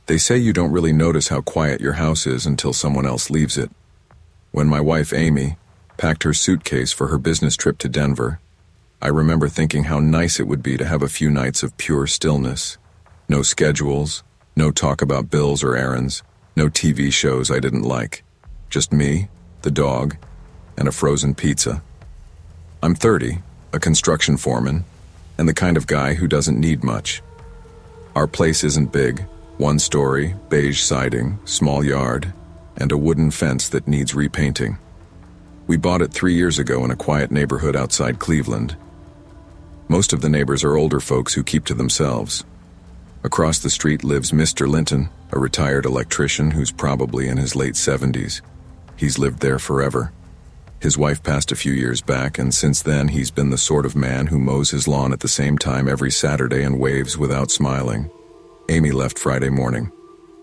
They say you don't really notice how quiet your house is until someone else leaves it. When my wife, Amy, packed her suitcase for her business trip to Denver, I remember thinking how nice it would be to have a few nights of pure stillness. No schedules, no talk about bills or errands, no TV shows I didn't like. Just me, the dog, and a frozen pizza. I'm 30, a construction foreman, and the kind of guy who doesn't need much. Our place isn't big, one story, beige siding, small yard, and a wooden fence that needs repainting. We bought it 3 years ago in a quiet neighborhood outside Cleveland. Most of the neighbors are older folks who keep to themselves. Across the street lives Mr. Linton, a retired electrician who's probably in his late 70s. He's lived there forever. His wife passed a few years back, and since then he's been the sort of man who mows his lawn at the same time every Saturday and waves without smiling. Amy left Friday morning.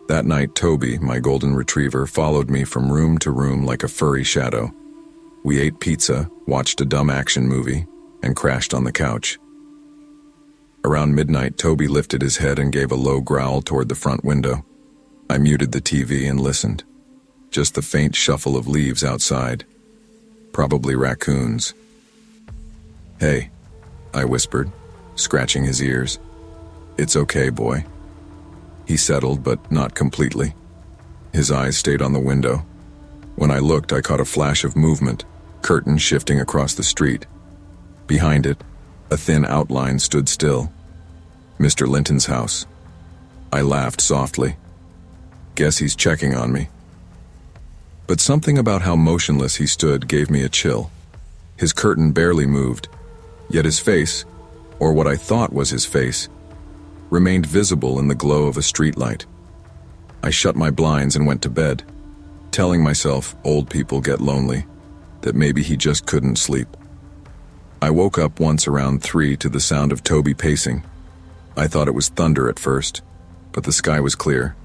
That night, Toby, my golden retriever, followed me from room to room like a furry shadow. We ate pizza, watched a dumb action movie, and crashed on the couch. Around midnight, Toby lifted his head and gave a low growl toward the front window. I muted the TV and listened. Just the faint shuffle of leaves outside. Probably raccoons. "Hey," I whispered, scratching his ears. "It's okay, boy." He settled, but not completely. His eyes stayed on the window. When I looked, I caught a flash of movement, curtain shifting across the street. Behind it, a thin outline stood still. Mr. Linton's house. I laughed softly. Guess he's checking on me. But something about how motionless he stood gave me a chill. His curtain barely moved, yet his face, or what I thought was his face, remained visible in the glow of a streetlight. I shut my blinds and went to bed, telling myself old people get lonely, that maybe he just couldn't sleep. I woke up once around 3 to the sound of Toby pacing. I thought it was thunder at first, but the sky was clear.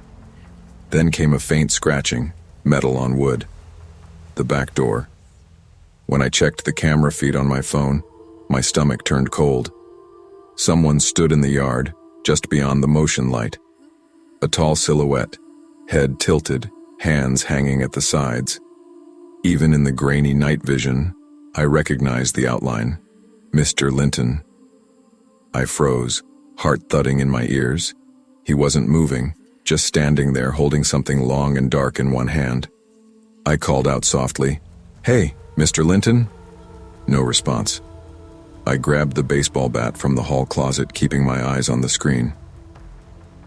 Then came a faint scratching, metal on wood. The back door. When I checked the camera feed on my phone, my stomach turned cold. Someone stood in the yard, just beyond the motion light. A tall silhouette, head tilted, hands hanging at the sides. Even in the grainy night vision, I recognized the outline. Mr. Linton. I froze, heart thudding in my ears. He wasn't moving, just standing there holding something long and dark in one hand. I called out softly, "Hey, Mr. Linton?" No response. I grabbed the baseball bat from the hall closet, keeping my eyes on the screen.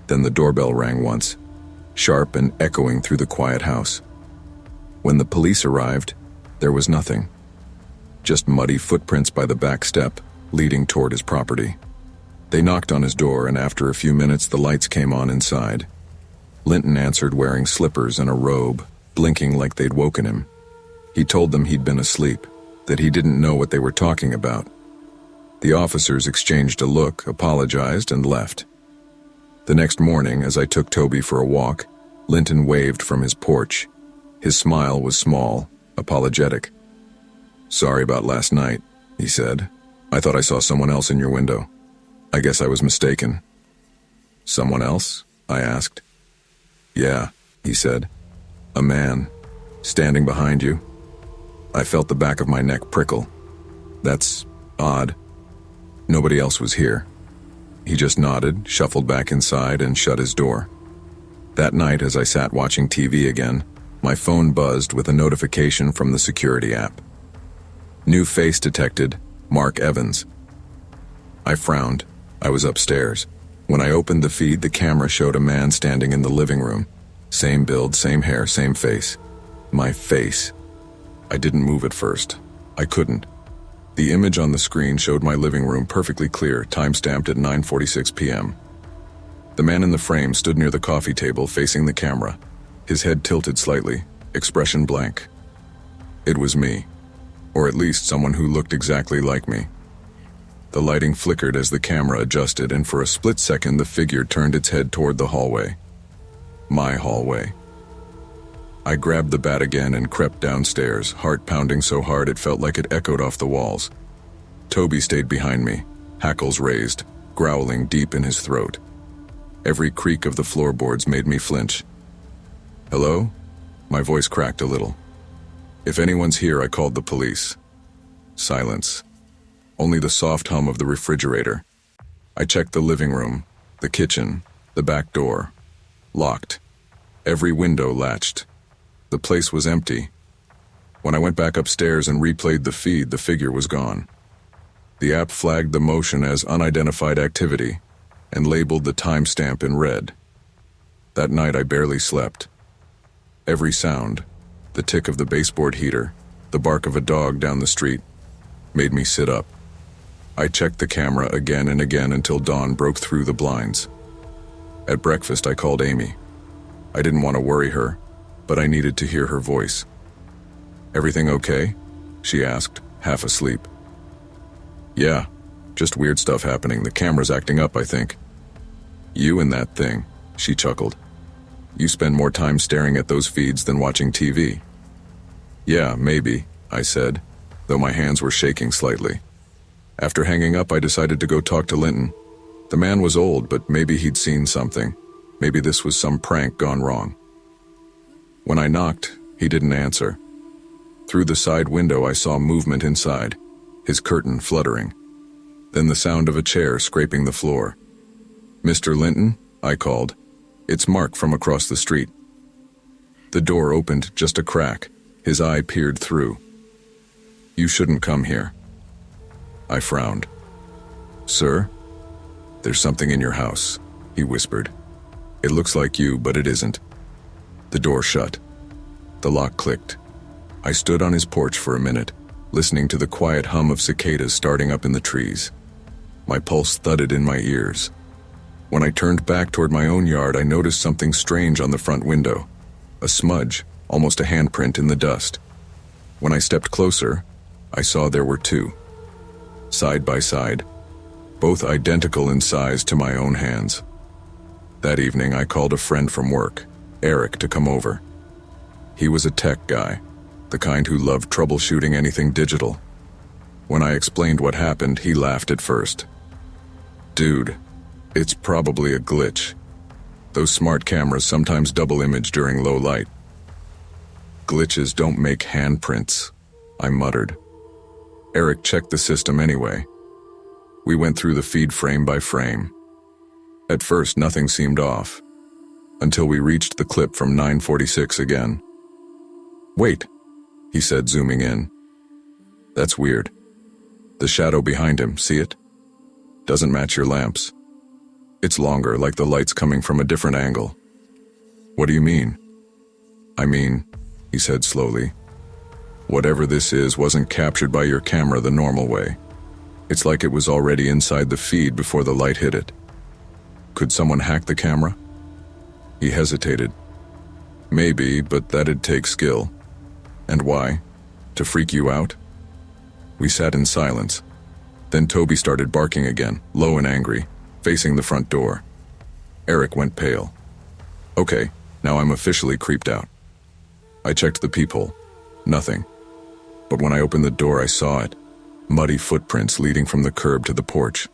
Then the doorbell rang once, sharp and echoing through the quiet house. When the police arrived, there was nothing. Just muddy footprints by the back step, leading toward his property. They knocked on his door, and after a few minutes the lights came on inside. Linton answered wearing slippers and a robe, blinking like they'd woken him. He told them he'd been asleep, that he didn't know what they were talking about. The officers exchanged a look, apologized, and left. The next morning, as I took Toby for a walk, Linton waved from his porch. His smile was small, apologetic. "Sorry about last night," he said. "I thought I saw someone else in your window. I guess I was mistaken." "Someone else?" I asked. "Yeah," he said. "A man, standing behind you." I felt the back of my neck prickle. "That's odd. Nobody else was here." He just nodded, shuffled back inside, and shut his door. That night, as I sat watching TV again, my phone buzzed with a notification from the security app. New face detected, Mark Evans. I frowned. I was upstairs. When I opened the feed, the camera showed a man standing in the living room. Same build, same hair, same face. My face. I didn't move at first. I couldn't. The image on the screen showed my living room perfectly clear, time-stamped at 9:46 p.m. The man in the frame stood near the coffee table facing the camera, his head tilted slightly, expression blank. It was me, or at least someone who looked exactly like me. The lighting flickered as the camera adjusted, and for a split second the figure turned its head toward the hallway. My hallway. I grabbed the bat again and crept downstairs, heart pounding so hard it felt like it echoed off the walls. Toby stayed behind me, hackles raised, growling deep in his throat. Every creak of the floorboards made me flinch. "Hello?" My voice cracked a little. "If anyone's here, I called the police." Silence. Only the soft hum of the refrigerator. I checked the living room, the kitchen, the back door. Locked. Every window latched. The place was empty. When I went back upstairs and replayed the feed, the figure was gone. The app flagged the motion as unidentified activity and labeled the timestamp in red. That night I barely slept. Every sound, the tick of the baseboard heater, the bark of a dog down the street, made me sit up. I checked the camera again and again until dawn broke through the blinds. At breakfast I called Amy. I didn't want to worry her, but I needed to hear her voice. "Everything okay?" she asked, half asleep. "Yeah, just weird stuff happening. The camera's acting up, I think." "You and that thing," she chuckled. "You spend more time staring at those feeds than watching TV." "Yeah, maybe," I said, though my hands were shaking slightly. After hanging up, I decided to go talk to Linton. The man was old, but maybe he'd seen something. Maybe this was some prank gone wrong. When I knocked, he didn't answer. Through the side window, I saw movement inside, his curtain fluttering. Then the sound of a chair scraping the floor. "Mr. Linton?" I called. "It's Mark from across the street." The door opened just a crack. His eye peered through. "You shouldn't come here." I frowned. "Sir?" "There's something in your house," he whispered. "It looks like you, but it isn't." The door shut. The lock clicked. I stood on his porch for a minute, listening to the quiet hum of cicadas starting up in the trees. My pulse thudded in my ears. When I turned back toward my own yard, I noticed something strange on the front window. A smudge, almost a handprint in the dust. When I stepped closer, I saw there were two. Side by side, both identical in size to my own hands. That evening, I called a friend from work, Eric, to come over. He was a tech guy, the kind who loved troubleshooting anything digital. When I explained what happened, he laughed at first. "Dude, it's probably a glitch. Those smart cameras sometimes double image during low light." "Glitches don't make handprints," I muttered. Eric checked the system anyway. We went through the feed frame by frame. At first, nothing seemed off, until we reached the clip from 9:46 again. "Wait," he said, zooming in. "That's weird. The shadow behind him, see it? Doesn't match your lamps. It's longer, like the light's coming from a different angle." "What do you mean?" "I mean," he said slowly, "whatever this is wasn't captured by your camera the normal way. It's like it was already inside the feed before the light hit it. Could someone hack the camera?" He hesitated. "Maybe, but that'd take skill." "And why? To freak you out?" We sat in silence. Then Toby started barking again, low and angry, facing the front door. Eric went pale. "Okay, now I'm officially creeped out." I checked the peephole. Nothing. But when I opened the door, I saw it. Muddy footprints leading from the curb to the porch.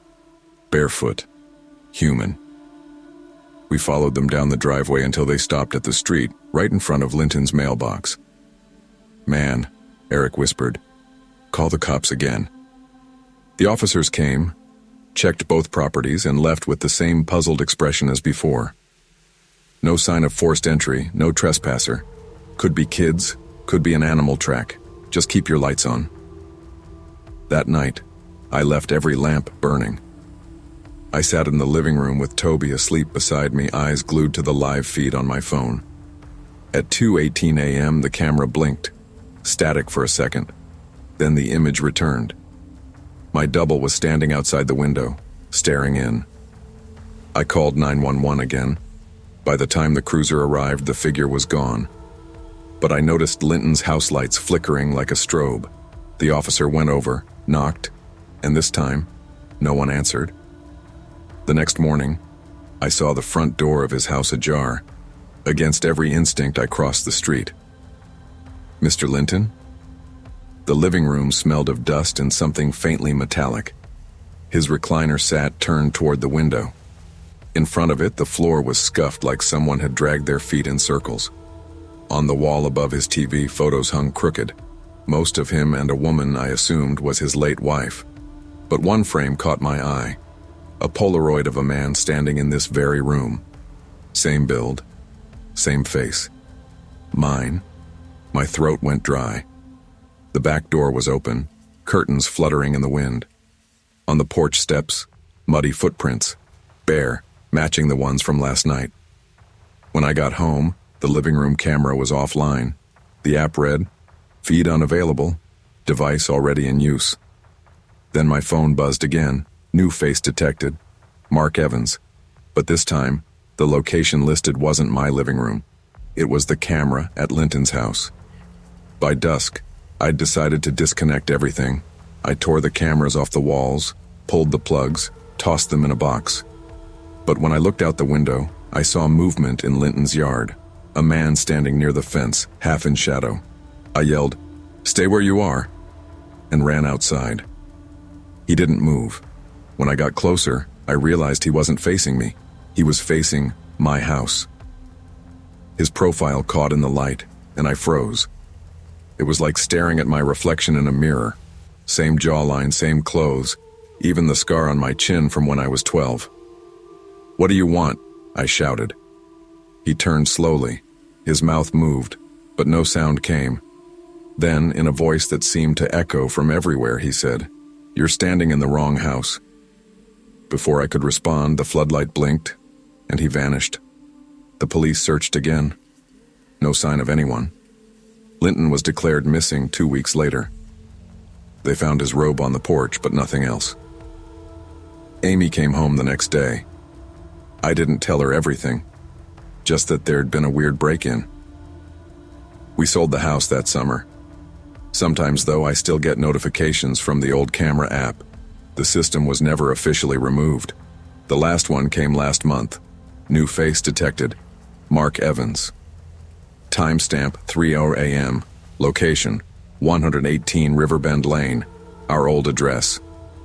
Barefoot. Human. We followed them down the driveway until they stopped at the street, right in front of Linton's mailbox. "Man," Eric whispered. "Call the cops again." The officers came, checked both properties, and left with the same puzzled expression as before. No sign of forced entry, no trespasser. Could be kids, could be an animal track. Just keep your lights on. That night, I left every lamp burning. I sat in the living room with Toby asleep beside me, eyes glued to the live feed on my phone. At 2:18 a.m., the camera blinked, static for a second. Then the image returned. My double was standing outside the window, staring in. I called 911 again. By the time the cruiser arrived, the figure was gone. But I noticed Linton's house lights flickering like a strobe. The officer went over, knocked, and this time, no one answered. The next morning, I saw the front door of his house ajar. Against every instinct, I crossed the street. "Mr. Linton?" The living room smelled of dust and something faintly metallic. His recliner sat turned toward the window. In front of it, the floor was scuffed like someone had dragged their feet in circles. On the wall above his TV, photos hung crooked. Most of him and a woman I assumed was his late wife. But one frame caught my eye. A Polaroid of a man standing in this very room. Same build, same face. Mine. My throat went dry. The back door was open, curtains fluttering in the wind. On the porch steps, muddy footprints, bare, matching the ones from last night. When I got home, the living room camera was offline. The app read, "Feed unavailable, device already in use." Then my phone buzzed again, new face detected, Mark Evans. But this time, the location listed wasn't my living room. It was the camera at Linton's house. By dusk, I'd decided to disconnect everything. I tore the cameras off the walls, pulled the plugs, tossed them in a box. But when I looked out the window, I saw movement in Linton's yard. A man standing near the fence, half in shadow. I yelled, "Stay where you are," and ran outside. He didn't move. When I got closer, I realized he wasn't facing me. He was facing my house. His profile caught in the light, and I froze. It was like staring at my reflection in a mirror. Same jawline, same clothes, even the scar on my chin from when I was 12. "What do you want?" I shouted. He turned slowly. His mouth moved, but no sound came. Then, in a voice that seemed to echo from everywhere, he said, "You're standing in the wrong house." Before I could respond, the floodlight blinked, and he vanished. The police searched again. No sign of anyone. Linton was declared missing 2 weeks later. They found his robe on the porch, but nothing else. Amy came home the next day. I didn't tell her everything, just that there'd been a weird break-in. We sold the house that summer. Sometimes, though, I still get notifications from the old camera app. The system was never officially removed. The last one came last month. New face detected. Mark Evans. Timestamp 3:00 a.m. Location 118 Riverbend Lane. Our old address.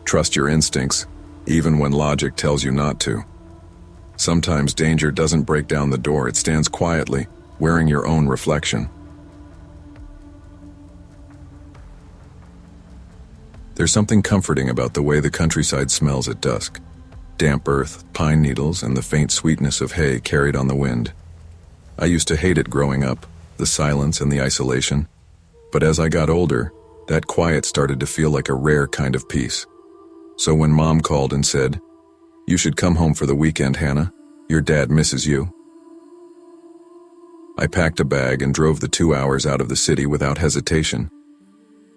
Trust your instincts, even when logic tells you not to. Sometimes danger doesn't break down the door, it stands quietly, wearing your own reflection. There's something comforting about the way the countryside smells at dusk. Damp earth, pine needles, and the faint sweetness of hay carried on the wind. I used to hate it growing up, the silence and the isolation. But as I got older, that quiet started to feel like a rare kind of peace. So when Mom called and said, "You should come home for the weekend, Hannah. Your dad misses you," I packed a bag and drove the 2 hours out of the city without hesitation.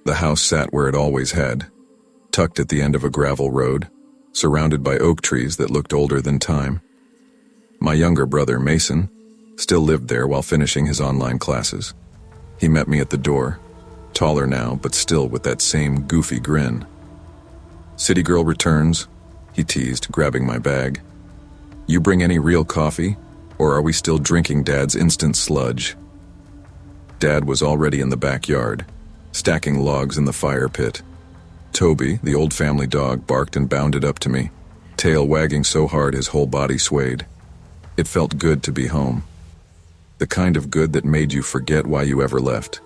The house sat where it always had, tucked at the end of a gravel road, surrounded by oak trees that looked older than time. My younger brother, Mason, still lived there while finishing his online classes. He met me at the door, taller now, but still with that same goofy grin. "City girl returns," he teased, grabbing my bag. "You bring any real coffee, or are we still drinking Dad's instant sludge?" Dad was already in the backyard, stacking logs in the fire pit. Toby, the old family dog, barked and bounded up to me, tail wagging so hard his whole body swayed. It felt good to be home. The kind of good that made you forget why you ever left.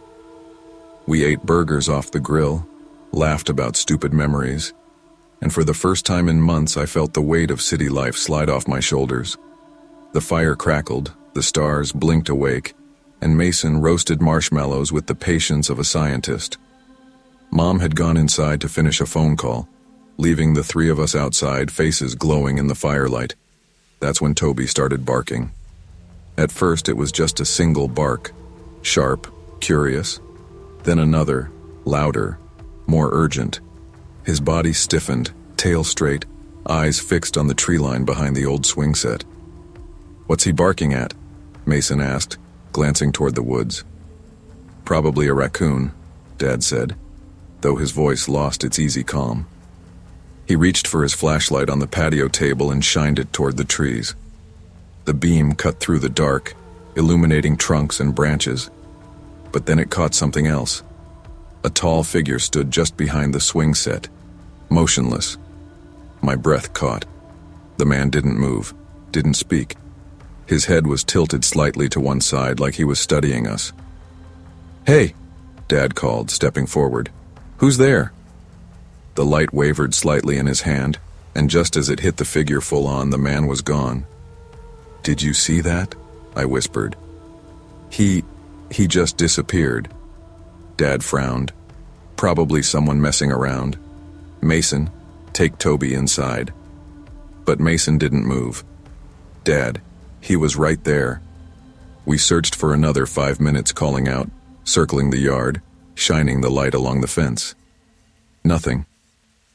We ate burgers off the grill, laughed about stupid memories, and for the first time in months I felt the weight of city life slide off my shoulders. The fire crackled, the stars blinked awake, and Mason roasted marshmallows with the patience of a scientist. Mom had gone inside to finish a phone call, leaving the three of us outside, faces glowing in the firelight. That's when Toby started barking. At first it was just a single bark, sharp, curious, then another, louder, more urgent. His body stiffened, tail straight, eyes fixed on the tree line behind the old swing set. "What's he barking at?" Mason asked, glancing toward the woods. "Probably a raccoon," Dad said, though his voice lost its easy calm. He reached for his flashlight on the patio table and shined it toward the trees. The beam cut through the dark, illuminating trunks and branches. But then it caught something else. A tall figure stood just behind the swing set, motionless. My breath caught. The man didn't move, didn't speak. His head was tilted slightly to one side like he was studying us. "Hey," Dad called, stepping forward. "Who's there?" The light wavered slightly in his hand, and just as it hit the figure full on, the man was gone. "Did you see that?" I whispered. He just disappeared." Dad frowned. "Probably someone messing around. Mason, take Toby inside." But Mason didn't move. "Dad, he was right there." We searched for another 5 minutes, calling out, circling the yard, shining the light along the fence. Nothing.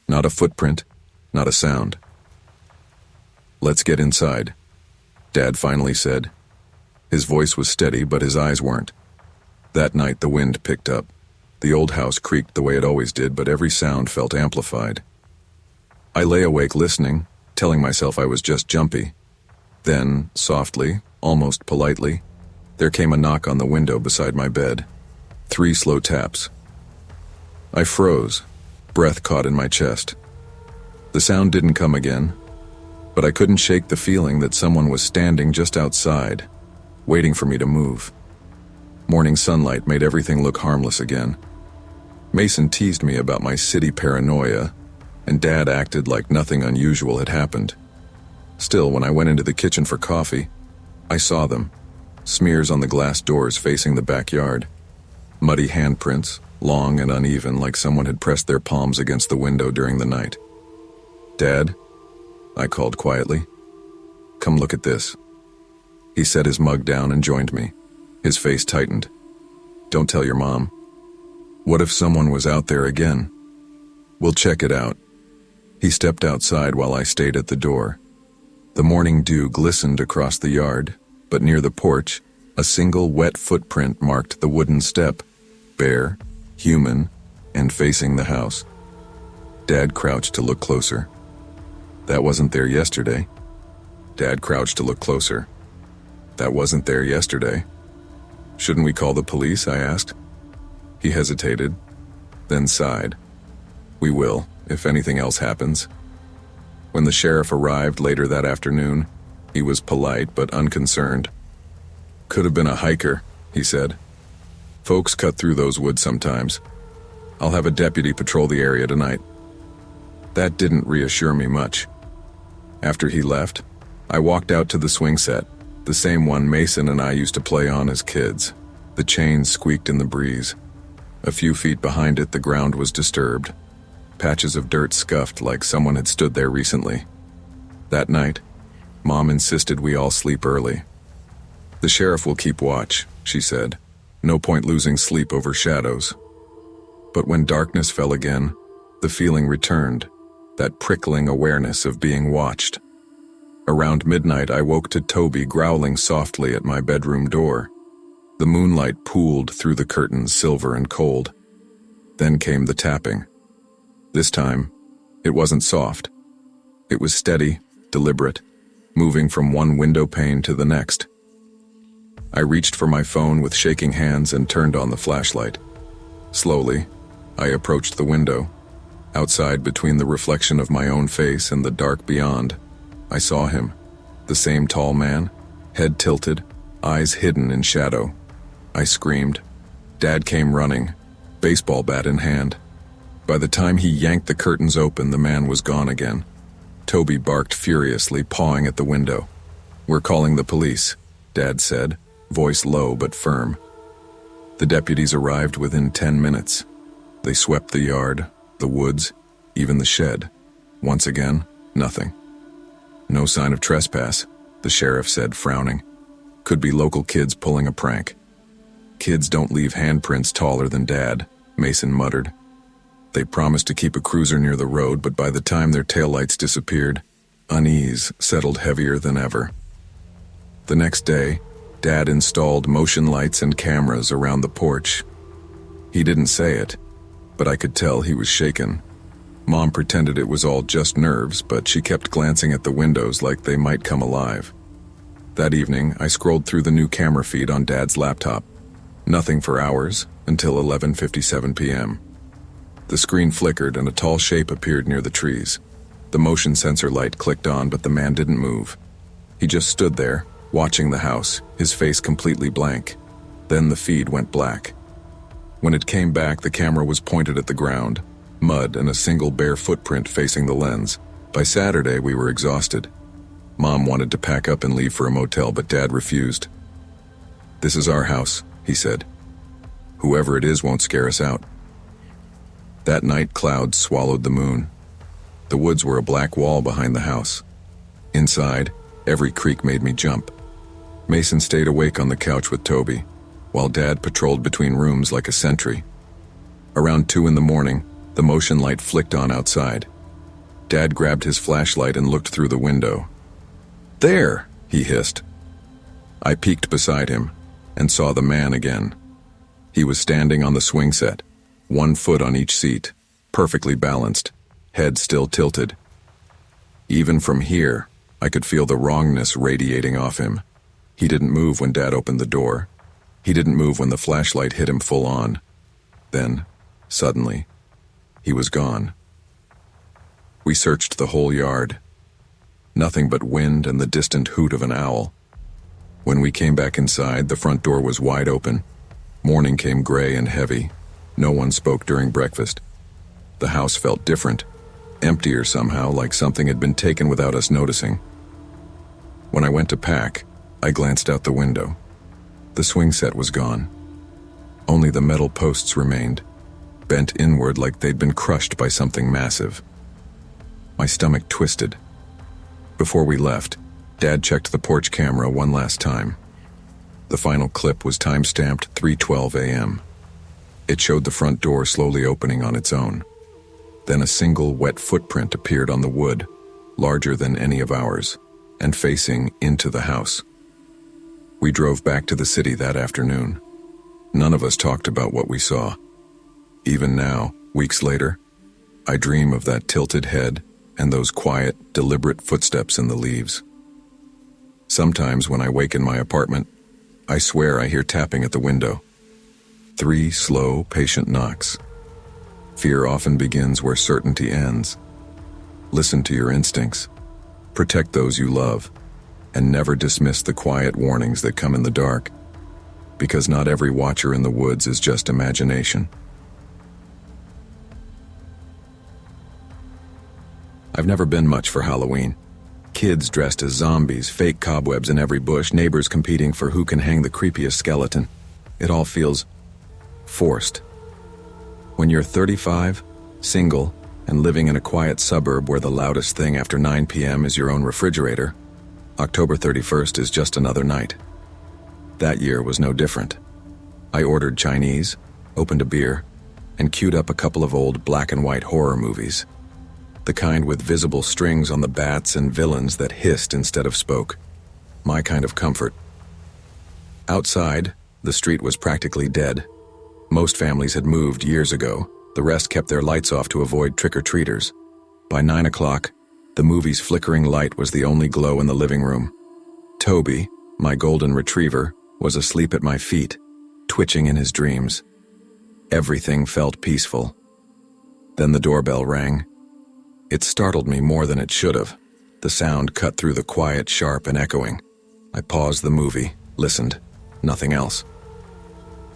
Not a footprint, not a sound. "Let's get inside," Dad finally said. His voice was steady, but his eyes weren't. That night the wind picked up. The old house creaked the way it always did, but every sound felt amplified. I lay awake listening, telling myself I was just jumpy. Then, softly, almost politely, there came a knock on the window beside my bed. 3 slow taps. I froze, breath caught in my chest. The sound didn't come again, but I couldn't shake the feeling that someone was standing just outside, waiting for me to move. Morning sunlight made everything look harmless again. Mason teased me about my city paranoia, and Dad acted like nothing unusual had happened. Still, when I went into the kitchen for coffee, I saw them, smears on the glass doors facing the backyard. Muddy handprints, long and uneven, like someone had pressed their palms against the window during the night. "Dad," I called quietly. "Come look at this." He set his mug down and joined me. His face tightened. "Don't tell your mom." "What if someone was out there again?" "We'll check it out." He stepped outside while I stayed at the door. The morning dew glistened across the yard, but near the porch, a single wet footprint marked the wooden step, bare, human, and facing the house. Dad crouched to look closer. "That wasn't there yesterday." Dad crouched to look closer. "That wasn't there yesterday." "Shouldn't we call the police?" I asked. He hesitated, then sighed. "We will, if anything else happens." When the sheriff arrived later that afternoon, he was polite but unconcerned. "Could have been a hiker," he said. "Folks cut through those woods sometimes. I'll have a deputy patrol the area tonight." That didn't reassure me much. After he left, I walked out to the swing set, the same one Mason and I used to play on as kids. The chains squeaked in the breeze. A few feet behind it, the ground was disturbed. Patches of dirt scuffed like someone had stood there recently. That night, Mom insisted we all sleep early. "The sheriff will keep watch," she said. "No point losing sleep over shadows." But when darkness fell again, the feeling returned, that prickling awareness of being watched. Around midnight, I woke to Toby growling softly at my bedroom door. The moonlight pooled through the curtains, silver and cold. Then came the tapping. This time, it wasn't soft. It was steady, deliberate, moving from one window pane to the next. I reached for my phone with shaking hands and turned on the flashlight. Slowly, I approached the window. Outside, between the reflection of my own face and the dark beyond, I saw him, the same tall man, head tilted, eyes hidden in shadow. I screamed. Dad came running, baseball bat in hand. By the time he yanked the curtains open, the man was gone again. Toby barked furiously, pawing at the window. "We're calling the police," Dad said, voice low but firm. The deputies arrived within 10 minutes. They swept the yard, the woods, even the shed. Once again, nothing. "No sign of trespass," the sheriff said, frowning. "Could be local kids pulling a prank." "Kids don't leave handprints taller than Dad," Mason muttered. They promised to keep a cruiser near the road, but by the time their taillights disappeared, unease settled heavier than ever. The next day, Dad installed motion lights and cameras around the porch. He didn't say it, but I could tell he was shaken. Mom pretended it was all just nerves, but she kept glancing at the windows like they might come alive. That evening, I scrolled through the new camera feed on Dad's laptop. Nothing for hours, until 11:57 p.m. The screen flickered and a tall shape appeared near the trees. The motion sensor light clicked on, but the man didn't move. He just stood there, watching the house, his face completely blank. Then the feed went black. When it came back, the camera was pointed at the ground, mud and a single bare footprint facing the lens. By Saturday, we were exhausted. Mom wanted to pack up and leave for a motel, but Dad refused. "This is our house," he said. "Whoever it is won't scare us out." That night, clouds swallowed the moon. The woods were a black wall behind the house. Inside, every creak made me jump. Mason stayed awake on the couch with Toby, while Dad patrolled between rooms like a sentry. Around 2 in the morning, the motion light flicked on outside. Dad grabbed his flashlight and looked through the window. "There!" he hissed. I peeked beside him and saw the man again. He was standing on the swing set, 1 foot on each seat, perfectly balanced, head still tilted. Even from here, I could feel the wrongness radiating off him. He didn't move when Dad opened the door. He didn't move when the flashlight hit him full on. Then, suddenly, he was gone. We searched the whole yard. Nothing but wind and the distant hoot of an owl. When we came back inside, the front door was wide open. Morning came gray and heavy. No one spoke during breakfast. The house felt different, emptier somehow, like something had been taken without us noticing. When I went to pack, I glanced out the window. The swing set was gone. Only the metal posts remained, bent inward like they'd been crushed by something massive. My stomach twisted. Before we left, Dad checked the porch camera one last time. The final clip was time-stamped 3:12 a.m. It showed the front door slowly opening on its own. Then a single wet footprint appeared on the wood, larger than any of ours, and facing into the house. We drove back to the city that afternoon. None of us talked about what we saw. Even now, weeks later, I dream of that tilted head and those quiet, deliberate footsteps in the leaves. Sometimes when I wake in my apartment, I swear I hear tapping at the window. 3 slow, patient knocks. Fear often begins where certainty ends. Listen to your instincts. Protect those you love, and never dismiss the quiet warnings that come in the dark, because not every watcher in the woods is just imagination. I've never been much for Halloween. Kids dressed as zombies, fake cobwebs in every bush, neighbors competing for who can hang the creepiest skeleton. It all feels forced. When you're 35, single, and living in a quiet suburb where the loudest thing after 9 p.m. is your own refrigerator, October 31st is just another night. That year was no different. I ordered Chinese, opened a beer, and queued up a couple of old black and white horror movies. The kind with visible strings on the bats and villains that hissed instead of spoke. My kind of comfort. Outside, the street was practically dead. Most families had moved years ago. The rest kept their lights off to avoid trick-or-treaters. By 9 o'clock, the movie's flickering light was the only glow in the living room. Toby, my golden retriever, was asleep at my feet, twitching in his dreams. Everything felt peaceful. Then the doorbell rang. It startled me more than it should have. The sound cut through the quiet, sharp and echoing. I paused the movie, listened. Nothing else.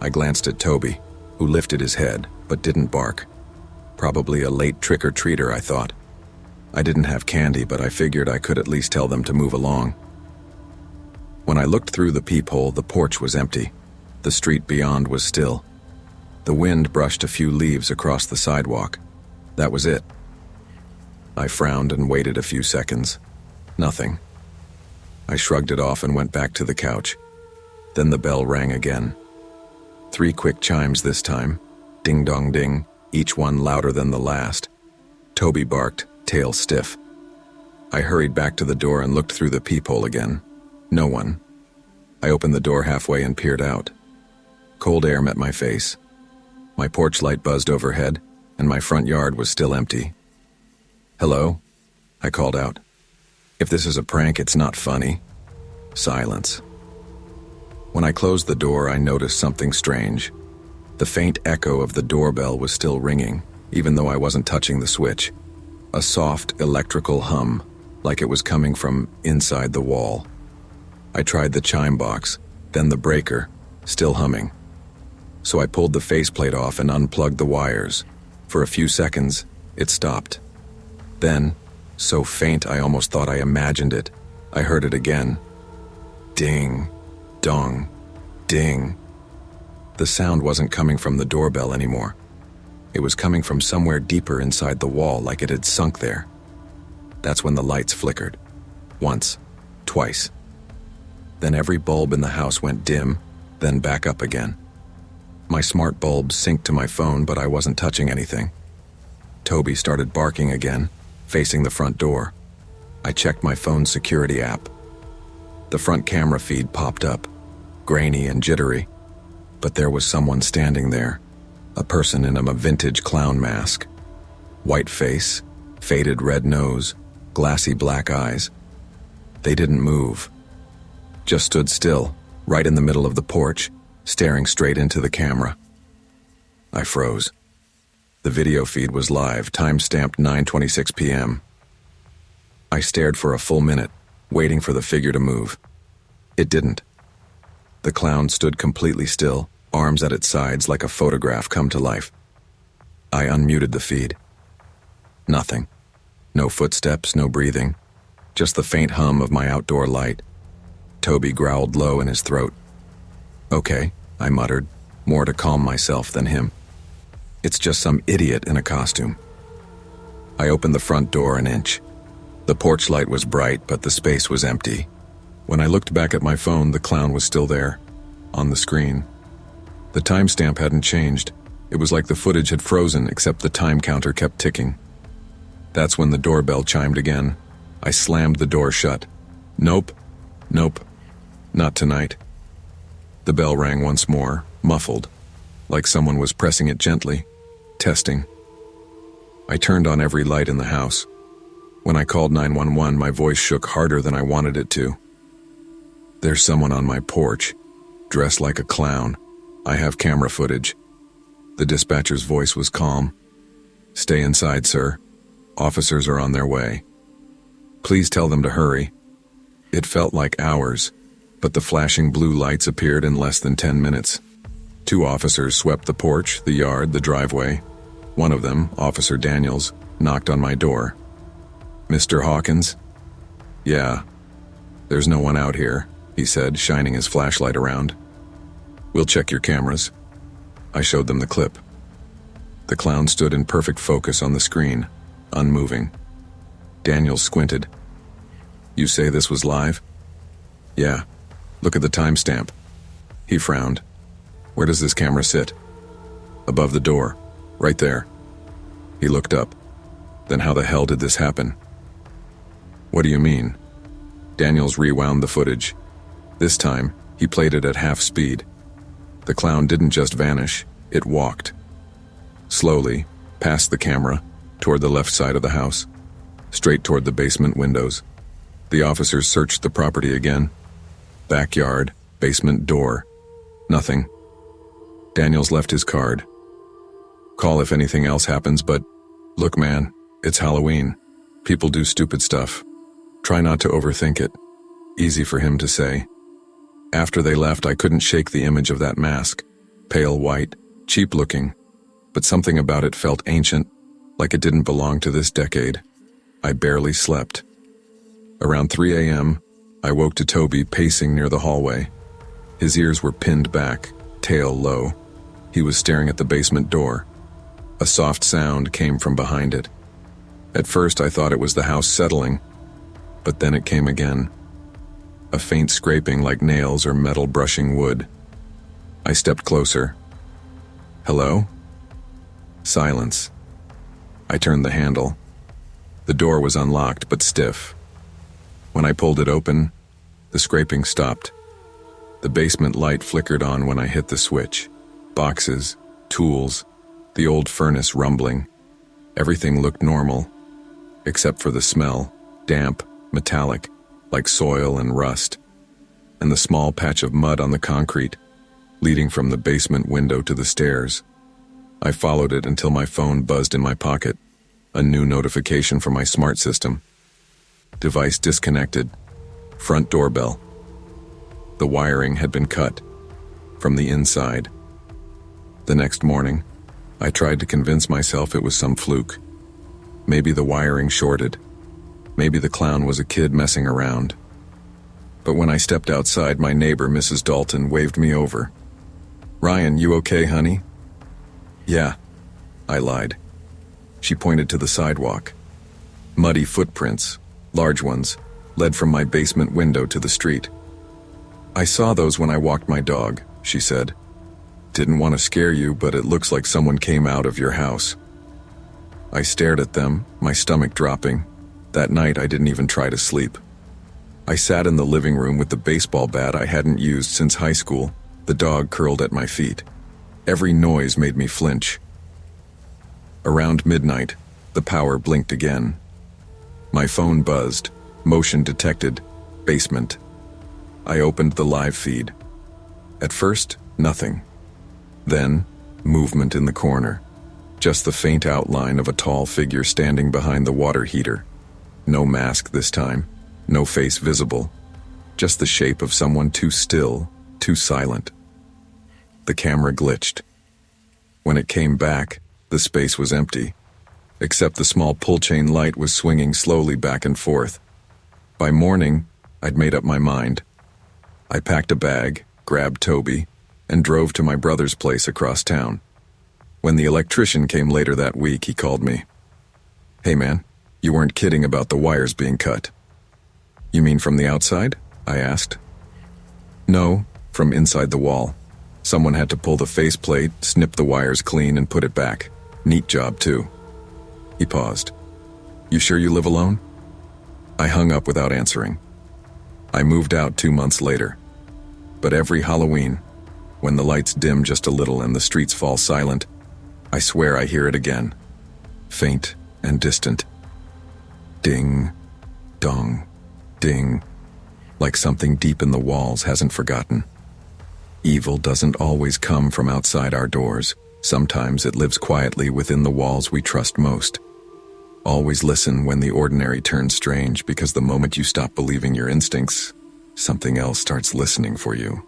I glanced at Toby, who lifted his head, but didn't bark. Probably a late trick-or-treater, I thought. I didn't have candy, but I figured I could at least tell them to move along. When I looked through the peephole, the porch was empty. The street beyond was still. The wind brushed a few leaves across the sidewalk. That was it. I frowned and waited a few seconds. Nothing. I shrugged it off and went back to the couch. Then the bell rang again. 3 quick chimes this time. Ding-dong-ding, each one louder than the last. Toby barked, tail stiff. I hurried back to the door and looked through the peephole again. No one. I opened the door halfway and peered out. Cold air met my face. My porch light buzzed overhead, and my front yard was still empty. "Hello?" I called out. "If this is a prank, it's not funny." Silence. When I closed the door, I noticed something strange. The faint echo of the doorbell was still ringing, even though I wasn't touching the switch. A soft, electrical hum, like it was coming from inside the wall. I tried the chime box, then the breaker, still humming. So I pulled the faceplate off and unplugged the wires. For a few seconds, it stopped. Then, so faint I almost thought I imagined it, I heard it again. Ding, dong, ding. The sound wasn't coming from the doorbell anymore. It was coming from somewhere deeper inside the wall, like it had sunk there. That's when the lights flickered. Once, twice. Then every bulb in the house went dim, then back up again. My smart bulb synced to my phone, but I wasn't touching anything. Toby started barking again, facing the front door. I checked my phone's security app. The front camera feed popped up, grainy and jittery, but there was someone standing there, a person in a vintage clown mask. White face, faded red nose, glassy black eyes. They didn't move. Just stood still, right in the middle of the porch, staring straight into the camera. I froze. The video feed was live, time-stamped 9:26 p.m. I stared for a full minute, waiting for the figure to move. It didn't. The clown stood completely still, arms at its sides like a photograph come to life. I unmuted the feed. Nothing. No footsteps, no breathing. Just the faint hum of my outdoor light. Toby growled low in his throat. "Okay," I muttered, more to calm myself than him. "It's just some idiot in a costume." I opened the front door an inch. The porch light was bright, but the space was empty. When I looked back at my phone, the clown was still there, on the screen. The timestamp hadn't changed. It was like the footage had frozen, except the time counter kept ticking. That's when the doorbell chimed again. I slammed the door shut. Nope. Not tonight. The bell rang once more, muffled, like someone was pressing it gently, testing. I turned on every light in the house. When I called 911, my voice shook harder than I wanted it to. "There's someone on my porch, dressed like a clown. I have camera footage." The dispatcher's voice was calm. "Stay inside, sir. Officers are on their way. Please tell them to hurry." It felt like hours, but the flashing blue lights appeared in less than 10 minutes. 2 officers swept the porch, the yard, the driveway. One of them, Officer Daniels, knocked on my door. "Mr. Hawkins?" "Yeah. There's no one out here," he said, shining his flashlight around. "We'll check your cameras." I showed them the clip. The clown stood in perfect focus on the screen, unmoving. Daniels squinted. "You say this was live?" "Yeah. Look at the timestamp." He frowned. "Where does this camera sit?" "Above the door. Right there." He looked up. "Then how the hell did this happen?" "What do you mean?" Daniels rewound the footage. This time, he played it at half speed. The clown didn't just vanish, it walked. Slowly, past the camera, toward the left side of the house, straight toward the basement windows. The officers searched the property again. Backyard, basement door. Nothing. Daniels left his card. "Call if anything else happens, but look, man, it's Halloween. People do stupid stuff. Try not to overthink it." Easy for him to say. After they left, I couldn't shake the image of that mask. Pale white, cheap looking, but something about it felt ancient, like it didn't belong to this decade. I barely slept. Around 3 a.m., I woke to Toby pacing near the hallway. His ears were pinned back, tail low. He was staring at the basement door. A soft sound came from behind it. At first, I thought it was the house settling, but then it came again. A faint scraping like nails or metal brushing wood. I stepped closer. "Hello?" Silence. I turned the handle. The door was unlocked but stiff. When I pulled it open, the scraping stopped. The basement light flickered on when I hit the switch. Boxes, tools, the old furnace rumbling. Everything looked normal, except for the smell, damp, metallic, like soil and rust, and the small patch of mud on the concrete, leading from the basement window to the stairs. I followed it until my phone buzzed in my pocket, a new notification from my smart system. Device disconnected. Front doorbell. The wiring had been cut from the inside. The next morning, I tried to convince myself it was some fluke. Maybe the wiring shorted. Maybe the clown was a kid messing around. But when I stepped outside, my neighbor, Mrs. Dalton, waved me over. "Ryan, you okay, honey?" "Yeah," I lied. She pointed to the sidewalk. Muddy footprints, large ones, led from my basement window to the street. "I saw those when I walked my dog," she said. "Didn't want to scare you, but it looks like someone came out of your house." I stared at them, my stomach dropping. That night I didn't even try to sleep. I sat in the living room with the baseball bat I hadn't used since high school, the dog curled at my feet. Every noise made me flinch. Around midnight, the power blinked again. My phone buzzed, motion detected, basement. I opened the live feed. At first, nothing. Then, movement in the corner. Just the faint outline of a tall figure standing behind the water heater. No mask this time, no face visible. Just the shape of someone too still, too silent. The camera glitched. When it came back, the space was empty, except the small pull-chain light was swinging slowly back and forth. By morning, I'd made up my mind. I packed a bag, grabbed Toby, and drove to my brother's place across town. When the electrician came later that week, he called me. "Hey man, you weren't kidding about the wires being cut." "You mean from the outside?" I asked. "No, from inside the wall. Someone had to pull the faceplate, snip the wires clean, and put it back. Neat job, too." He paused. "You sure you live alone?" I hung up without answering. I moved out 2 months later. But every Halloween, when the lights dim just a little and the streets fall silent, I swear I hear it again. Faint and distant. Ding, dong, ding. Like something deep in the walls hasn't forgotten. Evil doesn't always come from outside our doors. Sometimes it lives quietly within the walls we trust most. Always listen when the ordinary turns strange, because the moment you stop believing your instincts, something else starts listening for you.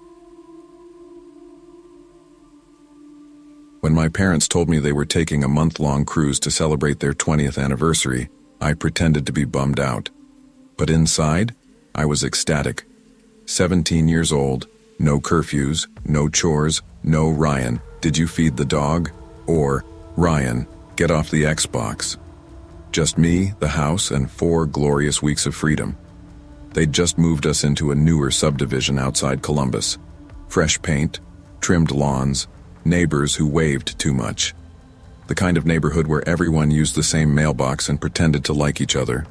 When my parents told me they were taking a month-long cruise to celebrate their 20th anniversary, I pretended to be bummed out. But inside, I was ecstatic. 17 years old, no curfews, no chores, no "Ryan, did you feed the dog?" or "Ryan, get off the Xbox." Just me, the house, and 4 glorious weeks of freedom. They'd just moved us into a newer subdivision outside Columbus. Fresh paint, trimmed lawns, neighbors who waved too much. The kind of neighborhood where everyone used the same mailbox and pretended to like each other.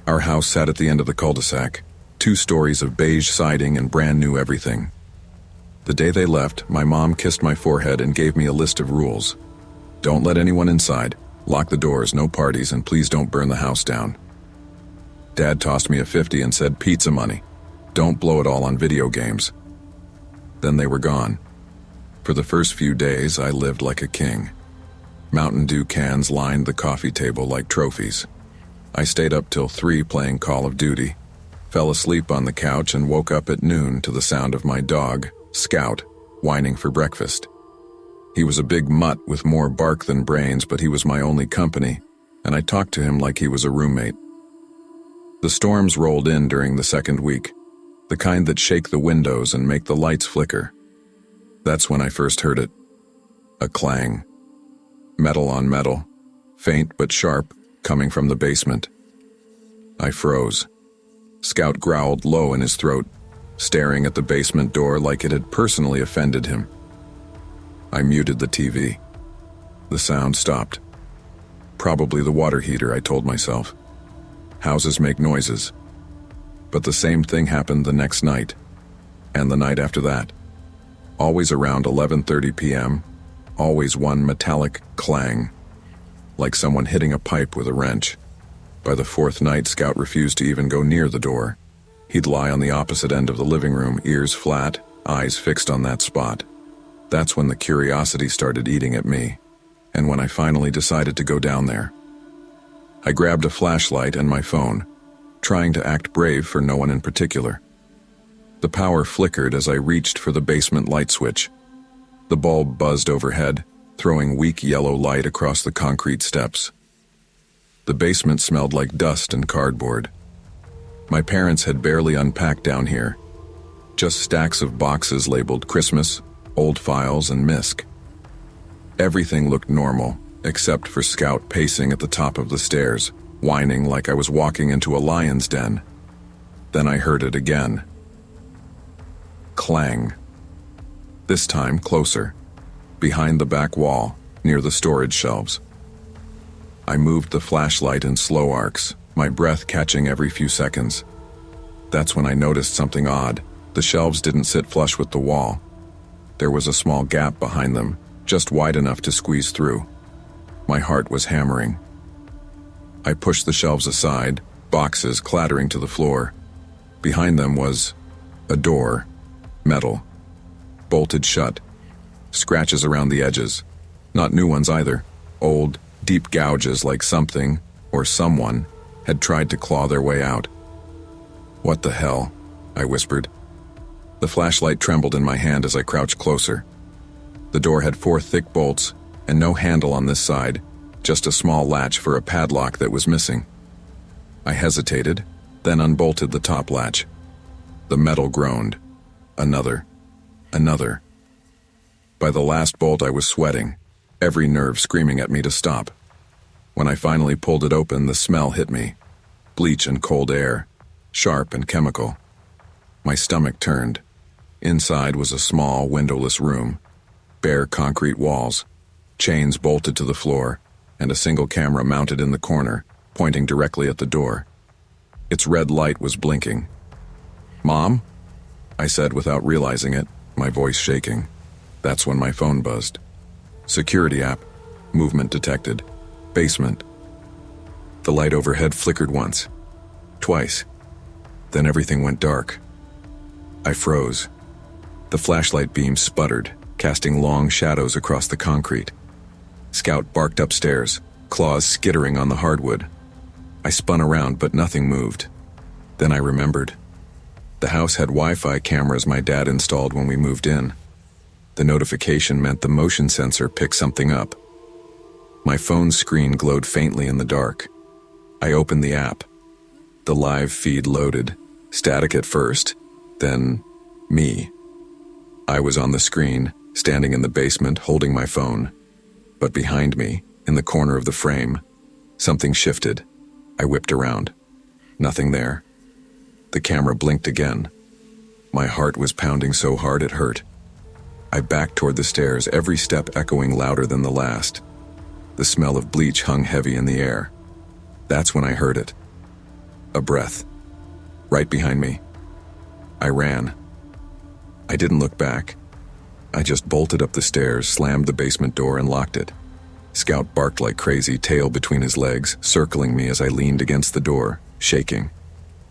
Our house sat at the end of the cul-de-sac, 2 stories of beige siding and brand new everything. The day they left, my mom kissed my forehead and gave me a list of rules. "Don't let anyone inside. Lock the doors, no parties, and please don't burn the house down." Dad tossed me a 50 and said, "Pizza money. Don't blow it all on video games." Then they were gone. For the first few days, I lived like a king. Mountain Dew cans lined the coffee table like trophies. I stayed up till 3 playing Call of Duty, fell asleep on the couch, and woke up at noon to the sound of my dog, Scout, whining for breakfast. He was a big mutt with more bark than brains, but he was my only company, and I talked to him like he was a roommate. The storms rolled in during the second week, the kind that shake the windows and make the lights flicker. That's when I first heard it. A clang. Metal on metal, faint but sharp, coming from the basement. I froze. Scout growled low in his throat, staring at the basement door like it had personally offended him. I muted the TV. The sound stopped. Probably the water heater, I told myself. Houses make noises. But the same thing happened the next night, and the night after that. Always around 11:30 p.m., always one metallic clang, like someone hitting a pipe with a wrench. By the 4th night, Scout refused to even go near the door. He'd lie on the opposite end of the living room, ears flat, eyes fixed on that spot. That's when the curiosity started eating at me, and when I finally decided to go down there. I grabbed a flashlight and my phone, trying to act brave for no one in particular. The power flickered as I reached for the basement light switch. The bulb buzzed overhead, throwing weak yellow light across the concrete steps. The basement smelled like dust and cardboard. My parents had barely unpacked down here. Just stacks of boxes labeled Christmas, old files, and MISC. Everything looked normal, except for Scout pacing at the top of the stairs, whining like I was walking into a lion's den. Then I heard it again. Clang. This time closer, behind the back wall, near the storage shelves. I moved the flashlight in slow arcs, my breath catching every few seconds. That's when I noticed something odd. The shelves didn't sit flush with the wall. There was a small gap behind them, just wide enough to squeeze through. My heart was hammering. I pushed the shelves aside, boxes clattering to the floor. Behind them was a door, metal, bolted shut, scratches around the edges. Not new ones either, old, deep gouges like something, or someone, had tried to claw their way out. "What the hell?" I whispered. The flashlight trembled in my hand as I crouched closer. The door had 4 thick bolts and no handle on this side, just a small latch for a padlock that was missing. I hesitated, then unbolted the top latch. The metal groaned. Another. Another. By the last bolt I was sweating, every nerve screaming at me to stop. When I finally pulled it open, the smell hit me. Bleach and cold air, sharp and chemical. My stomach turned. Inside was a small, windowless room. Bare concrete walls, chains bolted to the floor, and a single camera mounted in the corner, pointing directly at the door. Its red light was blinking. "Mom?" I said without realizing it, my voice shaking. That's when my phone buzzed. Security app. Movement detected. Basement. The light overhead flickered once. Twice. Then everything went dark. I froze. The flashlight beam sputtered, casting long shadows across the concrete. Scout barked upstairs, claws skittering on the hardwood. I spun around, but nothing moved. Then I remembered. The house had Wi-Fi cameras my dad installed when we moved in. The notification meant the motion sensor picked something up. My phone screen glowed faintly in the dark. I opened the app. The live feed loaded, static at first, then me. I was on the screen, standing in the basement, holding my phone. But behind me, in the corner of the frame, something shifted. I whipped around. Nothing there. The camera blinked again. My heart was pounding so hard it hurt. I backed toward the stairs, every step echoing louder than the last. The smell of bleach hung heavy in the air. That's when I heard it. A breath. Right behind me. I ran. I didn't look back. I just bolted up the stairs, slammed the basement door, and locked it. Scout barked like crazy, tail between his legs, circling me as I leaned against the door, shaking.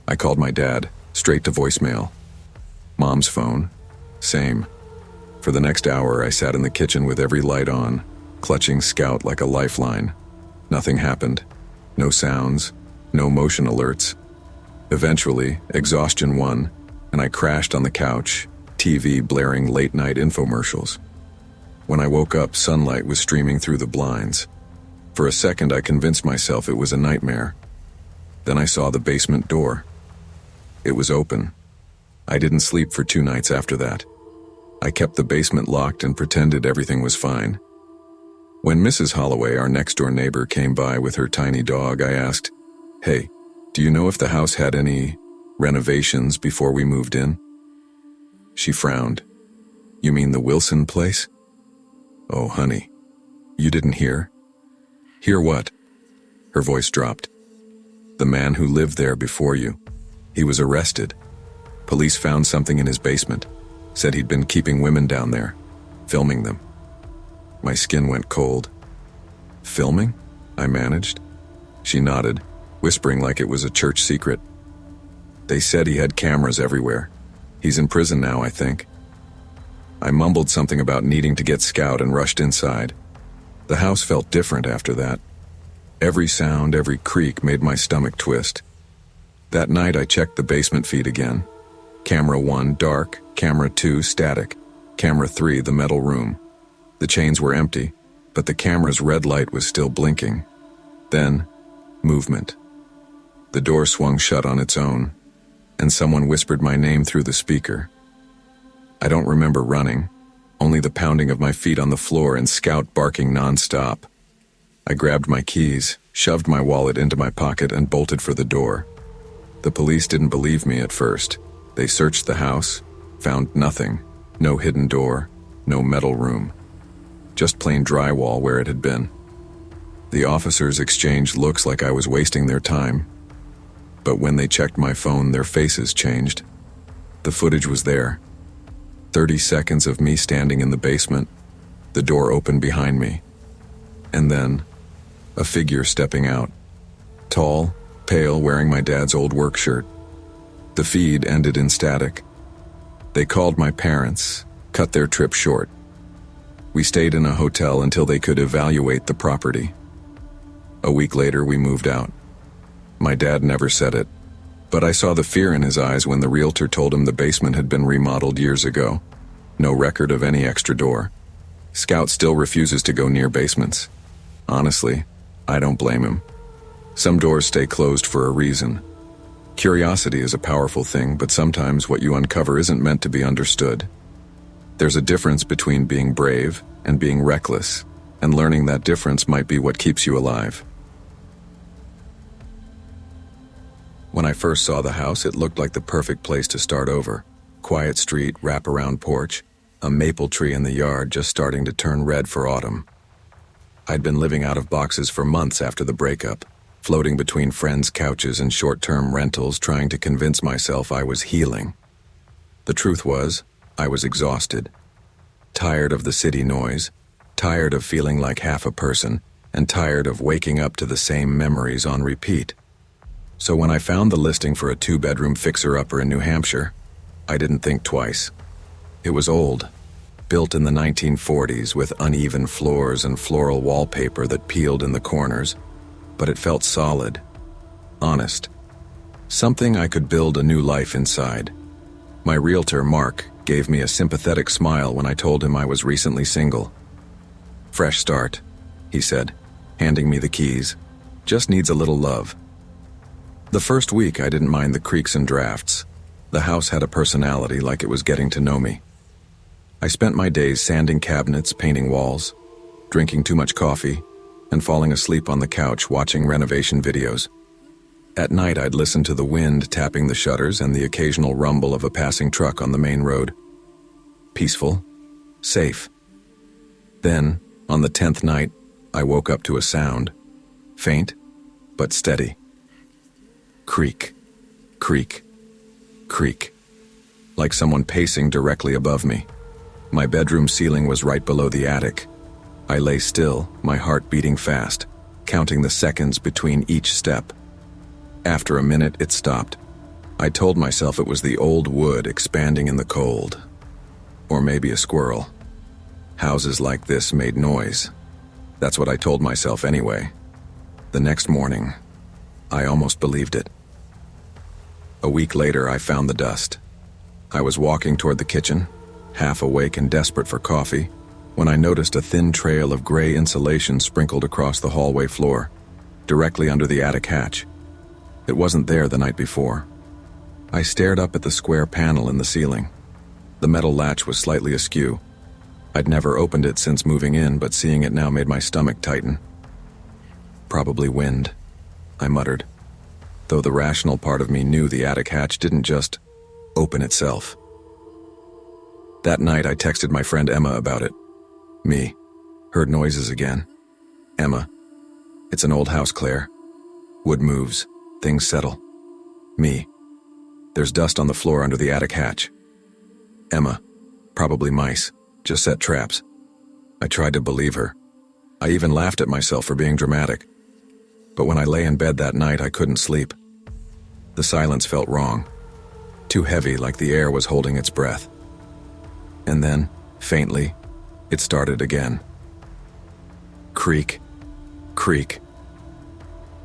I called my dad, straight to voicemail. Mom's phone. Same. For the next hour, I sat in the kitchen with every light on, clutching Scout like a lifeline. Nothing happened. No sounds. No motion alerts. Eventually, exhaustion won, and I crashed on the couch, TV blaring late-night infomercials. When I woke up, sunlight was streaming through the blinds. For a second, I convinced myself it was a nightmare. Then I saw the basement door. It was open. I didn't sleep for 2 nights after that. I kept the basement locked and pretended everything was fine. When Mrs. Holloway, our next-door neighbor, came by with her tiny dog, I asked, "Hey, do you know if the house had any renovations before we moved in?" She frowned. "You mean the Wilson place?" "Oh, honey, you didn't hear?" "Hear what?" Her voice dropped. "The man who lived there before you. He was arrested. Police found something in his basement. Said he'd been keeping women down there, filming them." My skin went cold. "Filming?" I managed. She nodded, whispering like it was a church secret. "They said he had cameras everywhere. He's in prison now, I think." I mumbled something about needing to get Scout and rushed inside. The house felt different after that. Every sound, every creak made my stomach twist. That night I checked the basement feed again. Camera 1, dark. Camera 2, static. Camera 3, the metal room. The chains were empty, but the camera's red light was still blinking. Then, movement. The door swung shut on its own, and someone whispered my name through the speaker. I don't remember running, only the pounding of my feet on the floor and Scout barking nonstop. I grabbed my keys, shoved my wallet into my pocket, and bolted for the door. The police didn't believe me at first. They searched the house, found nothing. No hidden door, no metal room. Just plain drywall where it had been. The officers exchanged looks like I was wasting their time. But when they checked my phone, their faces changed. The footage was there. 30 seconds of me standing in the basement, the door opened behind me. And then, a figure stepping out. Tall, pale, wearing my dad's old work shirt. The feed ended in static. They called my parents, cut their trip short. We stayed in a hotel until they could evaluate the property. A week later, we moved out. My dad never said it, but I saw the fear in his eyes when the realtor told him the basement had been remodeled years ago. No record of any extra door. Scout still refuses to go near basements. Honestly, I don't blame him. Some doors stay closed for a reason. Curiosity is a powerful thing, but sometimes what you uncover isn't meant to be understood. There's a difference between being brave and being reckless, and learning that difference might be what keeps you alive. When I first saw the house, it looked like the perfect place to start over. Quiet street, wraparound porch, a maple tree in the yard just starting to turn red for autumn. I'd been living out of boxes for months after the breakup, floating between friends' couches and short-term rentals, trying to convince myself I was healing. The truth was, I was exhausted. Tired of the city noise, tired of feeling like half a person, and tired of waking up to the same memories on repeat. So when I found the listing for a 2-bedroom fixer-upper in New Hampshire, I didn't think twice. It was old, built in the 1940s with uneven floors and floral wallpaper that peeled in the corners, but it felt solid, honest. Something I could build a new life inside. My realtor, Mark, gave me a sympathetic smile when I told him I was recently single. "Fresh start," he said, handing me the keys. "Just needs a little love." The first week I didn't mind the creaks and drafts. The house had a personality, like it was getting to know me. I spent my days sanding cabinets, painting walls, drinking too much coffee, and falling asleep on the couch watching renovation videos. At night I'd listen to the wind tapping the shutters and the occasional rumble of a passing truck on the main road. Peaceful, safe. Then, on the 10th night, I woke up to a sound. Faint, but steady. Creak, creak, creak. Like someone pacing directly above me. My bedroom ceiling was right below the attic. I lay still, my heart beating fast, counting the seconds between each step. After a minute, it stopped. I told myself it was the old wood expanding in the cold. Or maybe a squirrel. Houses like this made noise. That's what I told myself anyway. The next morning, I almost believed it. A week later, I found the dust. I was walking toward the kitchen, half awake and desperate for coffee, when I noticed a thin trail of gray insulation sprinkled across the hallway floor, directly under the attic hatch. It wasn't there the night before. I stared up at the square panel in the ceiling. The metal latch was slightly askew. I'd never opened it since moving in, but seeing it now made my stomach tighten. "Probably wind," I muttered, though the rational part of me knew the attic hatch didn't just open itself. That night I texted my friend Emma about it. Me. Heard noises again. Emma. It's an old house, Claire. Wood moves. Things settle. Me. There's dust on the floor under the attic hatch. Emma. Probably mice. Just set traps. I tried to believe her. I even laughed at myself for being dramatic. But when I lay in bed that night, I couldn't sleep. The silence felt wrong. Too heavy, like the air was holding its breath. And then, faintly, it started again. Creak, creak,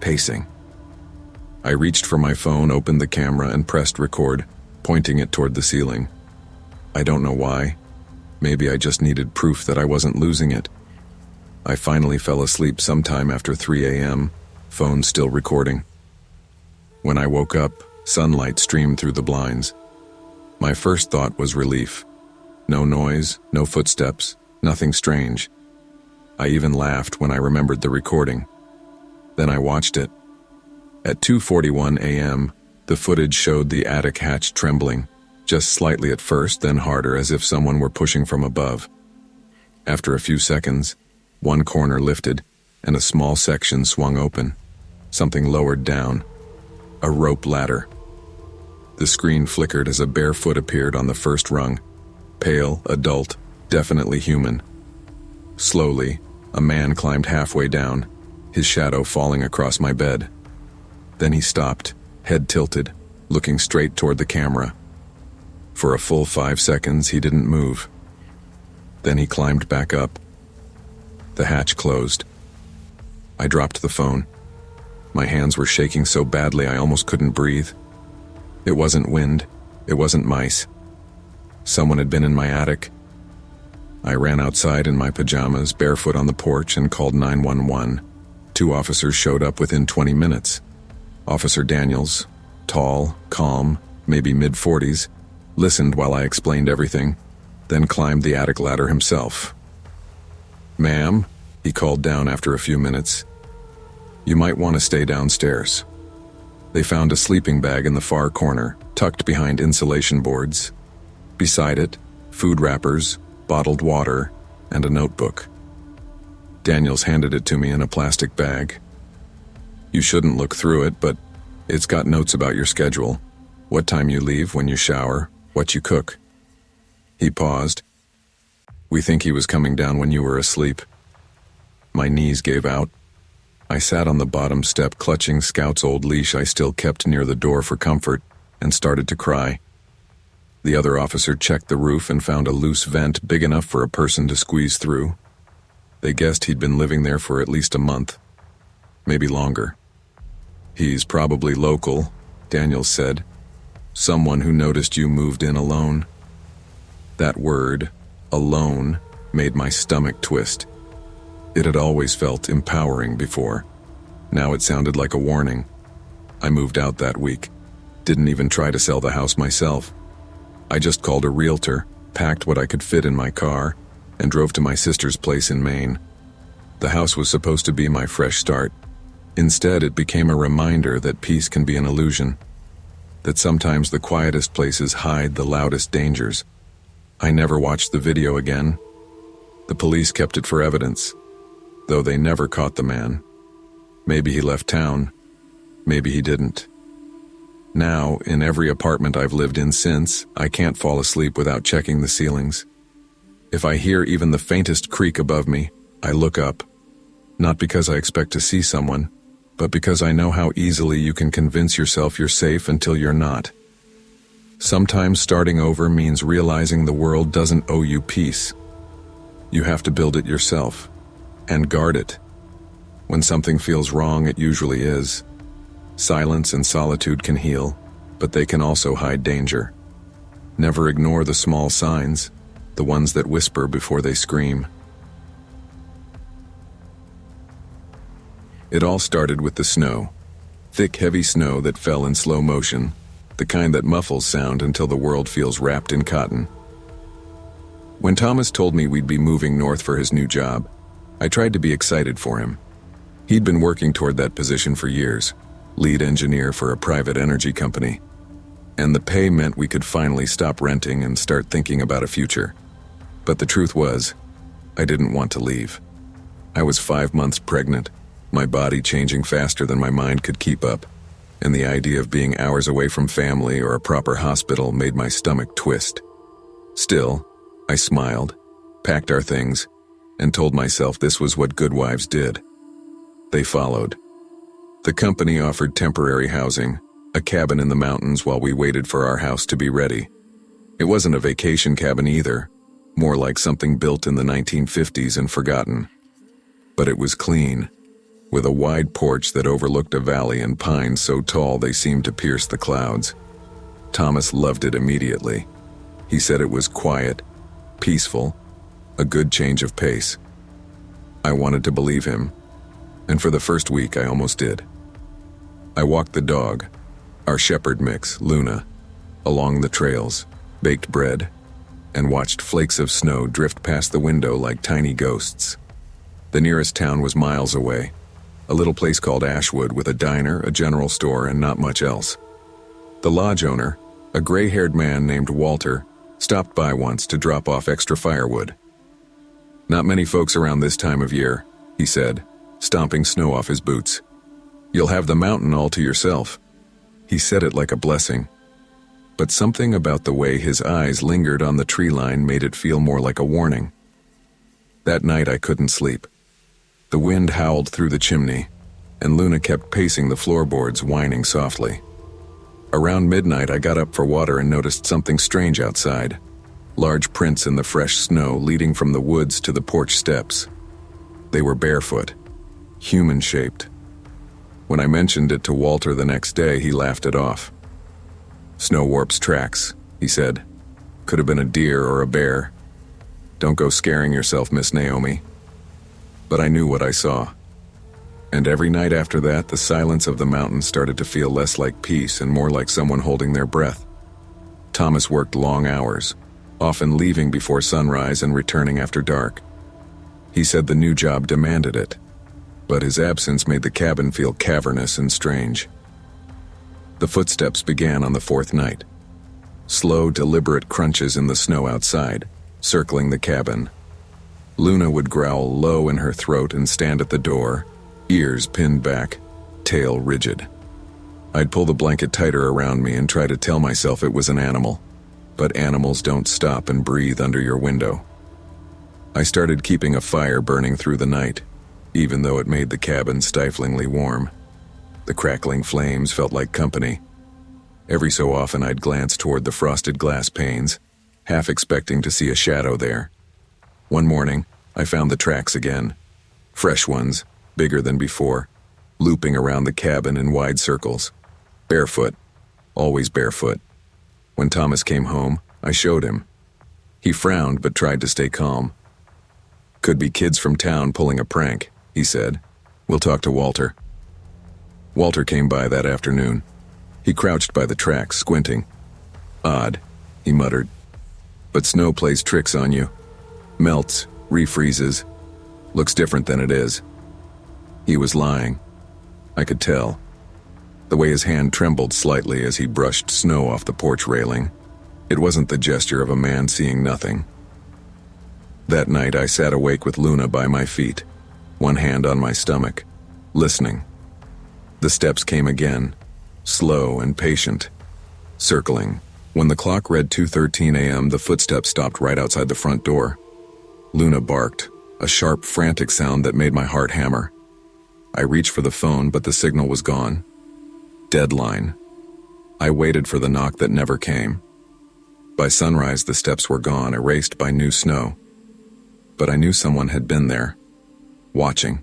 pacing. I reached for my phone, opened the camera, and pressed record. pointing it toward the ceiling. I don't know why. Maybe I just needed proof that I wasn't losing it. I finally fell asleep sometime after 3 a.m., phone still recording. When I woke up, sunlight streamed through the blinds. My first thought was relief. No noise, no footsteps, nothing strange. I even laughed when I remembered the recording. Then I watched it. At 2:41 a.m., the footage showed the attic hatch trembling, just slightly at first, then harder, as if someone were pushing from above. After a few seconds, one corner lifted, and a small section swung open. Something lowered down. A rope ladder. The screen flickered as a Barefoot appeared on the first rung. Pale, adult, definitely human. Slowly, a man climbed halfway down, his shadow falling across my bed. Then he stopped, head tilted, looking straight toward the camera. For a full 5 seconds, he didn't move. Then he climbed back up. The hatch closed. I dropped the phone. My hands were shaking so badly I almost couldn't breathe. It wasn't wind. It wasn't mice. Someone had been in my attic. I ran outside in my pajamas, barefoot on the porch, and called 911. 2 officers showed up within 20 minutes. Officer Daniels, tall, calm, maybe mid-40s, listened while I explained everything, then climbed the attic ladder himself. "Ma'am," he called down after a few minutes, "you might want to stay downstairs." They found a sleeping bag in the far corner, tucked behind insulation boards. Beside it, food wrappers, bottled water, and a notebook. Daniels handed it to me in a plastic bag. "You shouldn't look through it, but it's got notes about your schedule, what time you leave, when you shower, what you cook." He paused. "We think he was coming down when you were asleep." My knees gave out. I sat on the bottom step, clutching Scout's old leash I still kept near the door for comfort, and started to cry. The other officer checked the roof and found a loose vent big enough for a person to squeeze through. They guessed he'd been living there for at least a month, maybe longer. "He's probably local," Daniels said. "Someone who noticed you moved in alone." That word, alone, made my stomach twist. It had always felt empowering before. Now it sounded like a warning. I moved out that week. Didn't even try to sell the house myself. I just called a realtor, packed what I could fit in my car, and drove to my sister's place in Maine. The house was supposed to be my fresh start. Instead, it became a reminder that peace can be an illusion, that sometimes the quietest places hide the loudest dangers. I never watched the video again. The police kept it for evidence, though they never caught the man. Maybe he left town. Maybe he didn't. Now, in every apartment I've lived in since, I can't fall asleep without checking the ceilings. If I hear even the faintest creak above me, I look up. Not because I expect to see someone, but because I know how easily you can convince yourself you're safe until you're not. Sometimes starting over means realizing the world doesn't owe you peace. You have to build it yourself, and guard it. When something feels wrong, it usually is. Silence and solitude can heal, but they can also hide danger. Never ignore the small signs, the ones that whisper before they scream. It all started with the snow. Thick, heavy snow that fell in slow motion, the kind that muffles sound until the world feels wrapped in cotton. When Thomas told me we'd be moving north for his new job, I tried to be excited for him. He'd been working toward that position for years, lead engineer for a private energy company. And the pay meant we could finally stop renting and start thinking about a future. But the truth was, I didn't want to leave. I was 5 months pregnant, my body changing faster than my mind could keep up, and the idea of being hours away from family or a proper hospital made my stomach twist. Still, I smiled, packed our things, and told myself this was what good wives did. They followed. The company offered temporary housing, a cabin in the mountains while we waited for our house to be ready. It wasn't a vacation cabin either, more like something built in the 1950s and forgotten. But it was clean, with a wide porch that overlooked a valley and pines so tall they seemed to pierce the clouds. Thomas loved it immediately. He said it was quiet, peaceful, a good change of pace. I wanted to believe him, and for the first week I almost did. I walked the dog, our shepherd mix, Luna, along the trails, baked bread, and watched flakes of snow drift past the window like tiny ghosts. The nearest town was miles away, a little place called Ashwood with a diner, a general store, and not much else. The lodge owner, a gray-haired man named Walter, stopped by once to drop off extra firewood. "Not many folks around this time of year," he said, stomping snow off his boots. "You'll have the mountain all to yourself." He said it like a blessing, but something about the way his eyes lingered on the tree line made it feel more like a warning. That night I couldn't sleep. The wind howled through the chimney, and Luna kept pacing the floorboards, whining softly. Around midnight I got up for water and noticed something strange outside. Large prints in the fresh snow leading from the woods to the porch steps. They were barefoot, human-shaped. When I mentioned it to Walter the next day, he laughed it off. "Snow warps tracks," he said. "Could have been a deer or a bear. Don't go scaring yourself, Miss Naomi." But I knew what I saw. And every night after that, the silence of the mountain started to feel less like peace and more like someone holding their breath. Thomas worked long hours, often leaving before sunrise and returning after dark. He said the new job demanded it, but his absence made the cabin feel cavernous and strange. The footsteps began on the fourth night. Slow, deliberate crunches in the snow outside, circling the cabin. Luna would growl low in her throat and stand at the door, ears pinned back, tail rigid. I'd pull the blanket tighter around me and try to tell myself it was an animal, but animals don't stop and breathe under your window. I started keeping a fire burning through the night, even though it made the cabin stiflingly warm. The crackling flames felt like company. Every so often I'd glance toward the frosted glass panes, half expecting to see a shadow there. One morning, I found the tracks again. Fresh ones, bigger than before, looping around the cabin in wide circles. Barefoot, always barefoot. When Thomas came home, I showed him. He frowned but tried to stay calm. "Could be kids from town pulling a prank," he said. "We'll talk to Walter." Walter came by that afternoon. He crouched by the tracks, squinting. "Odd," he muttered. "But snow plays tricks on you. Melts, refreezes, looks different than it is." He was lying. I could tell. The way his hand trembled slightly as he brushed snow off the porch railing. It wasn't the gesture of a man seeing nothing. That night I sat awake with Luna by my feet, one hand on my stomach, listening. The steps came again, slow and patient, circling. When the clock read 2:13 a.m., the footsteps stopped right outside the front door. Luna barked, a sharp, frantic sound that made my heart hammer. I reached for the phone, but the signal was gone. Deadline. I waited for the knock that never came. By sunrise, the steps were gone, erased by new snow. But I knew someone had been there, watching.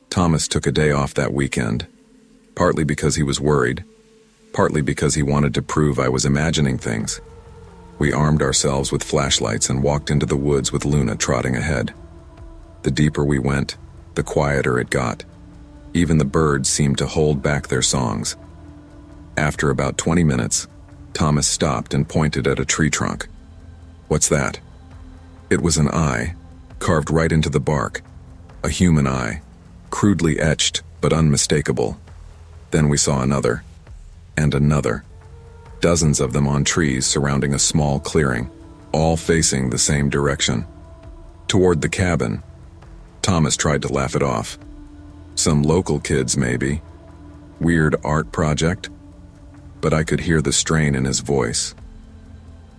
Thomas took a day off that weekend, partly because he was worried, partly because he wanted to prove I was imagining things. We armed ourselves with flashlights and walked into the woods with Luna trotting ahead. The deeper we went, the quieter it got. Even the birds seemed to hold back their songs. After about 20 minutes, Thomas stopped and pointed at a tree trunk. "What's that?" It was an eye, carved right into the bark. A human eye, crudely etched but unmistakable. Then we saw another, and another. Dozens of them on trees surrounding a small clearing, all facing the same direction. Toward the cabin. Thomas tried to laugh it off. Some local kids, maybe. Weird art project. But I could hear the strain in his voice.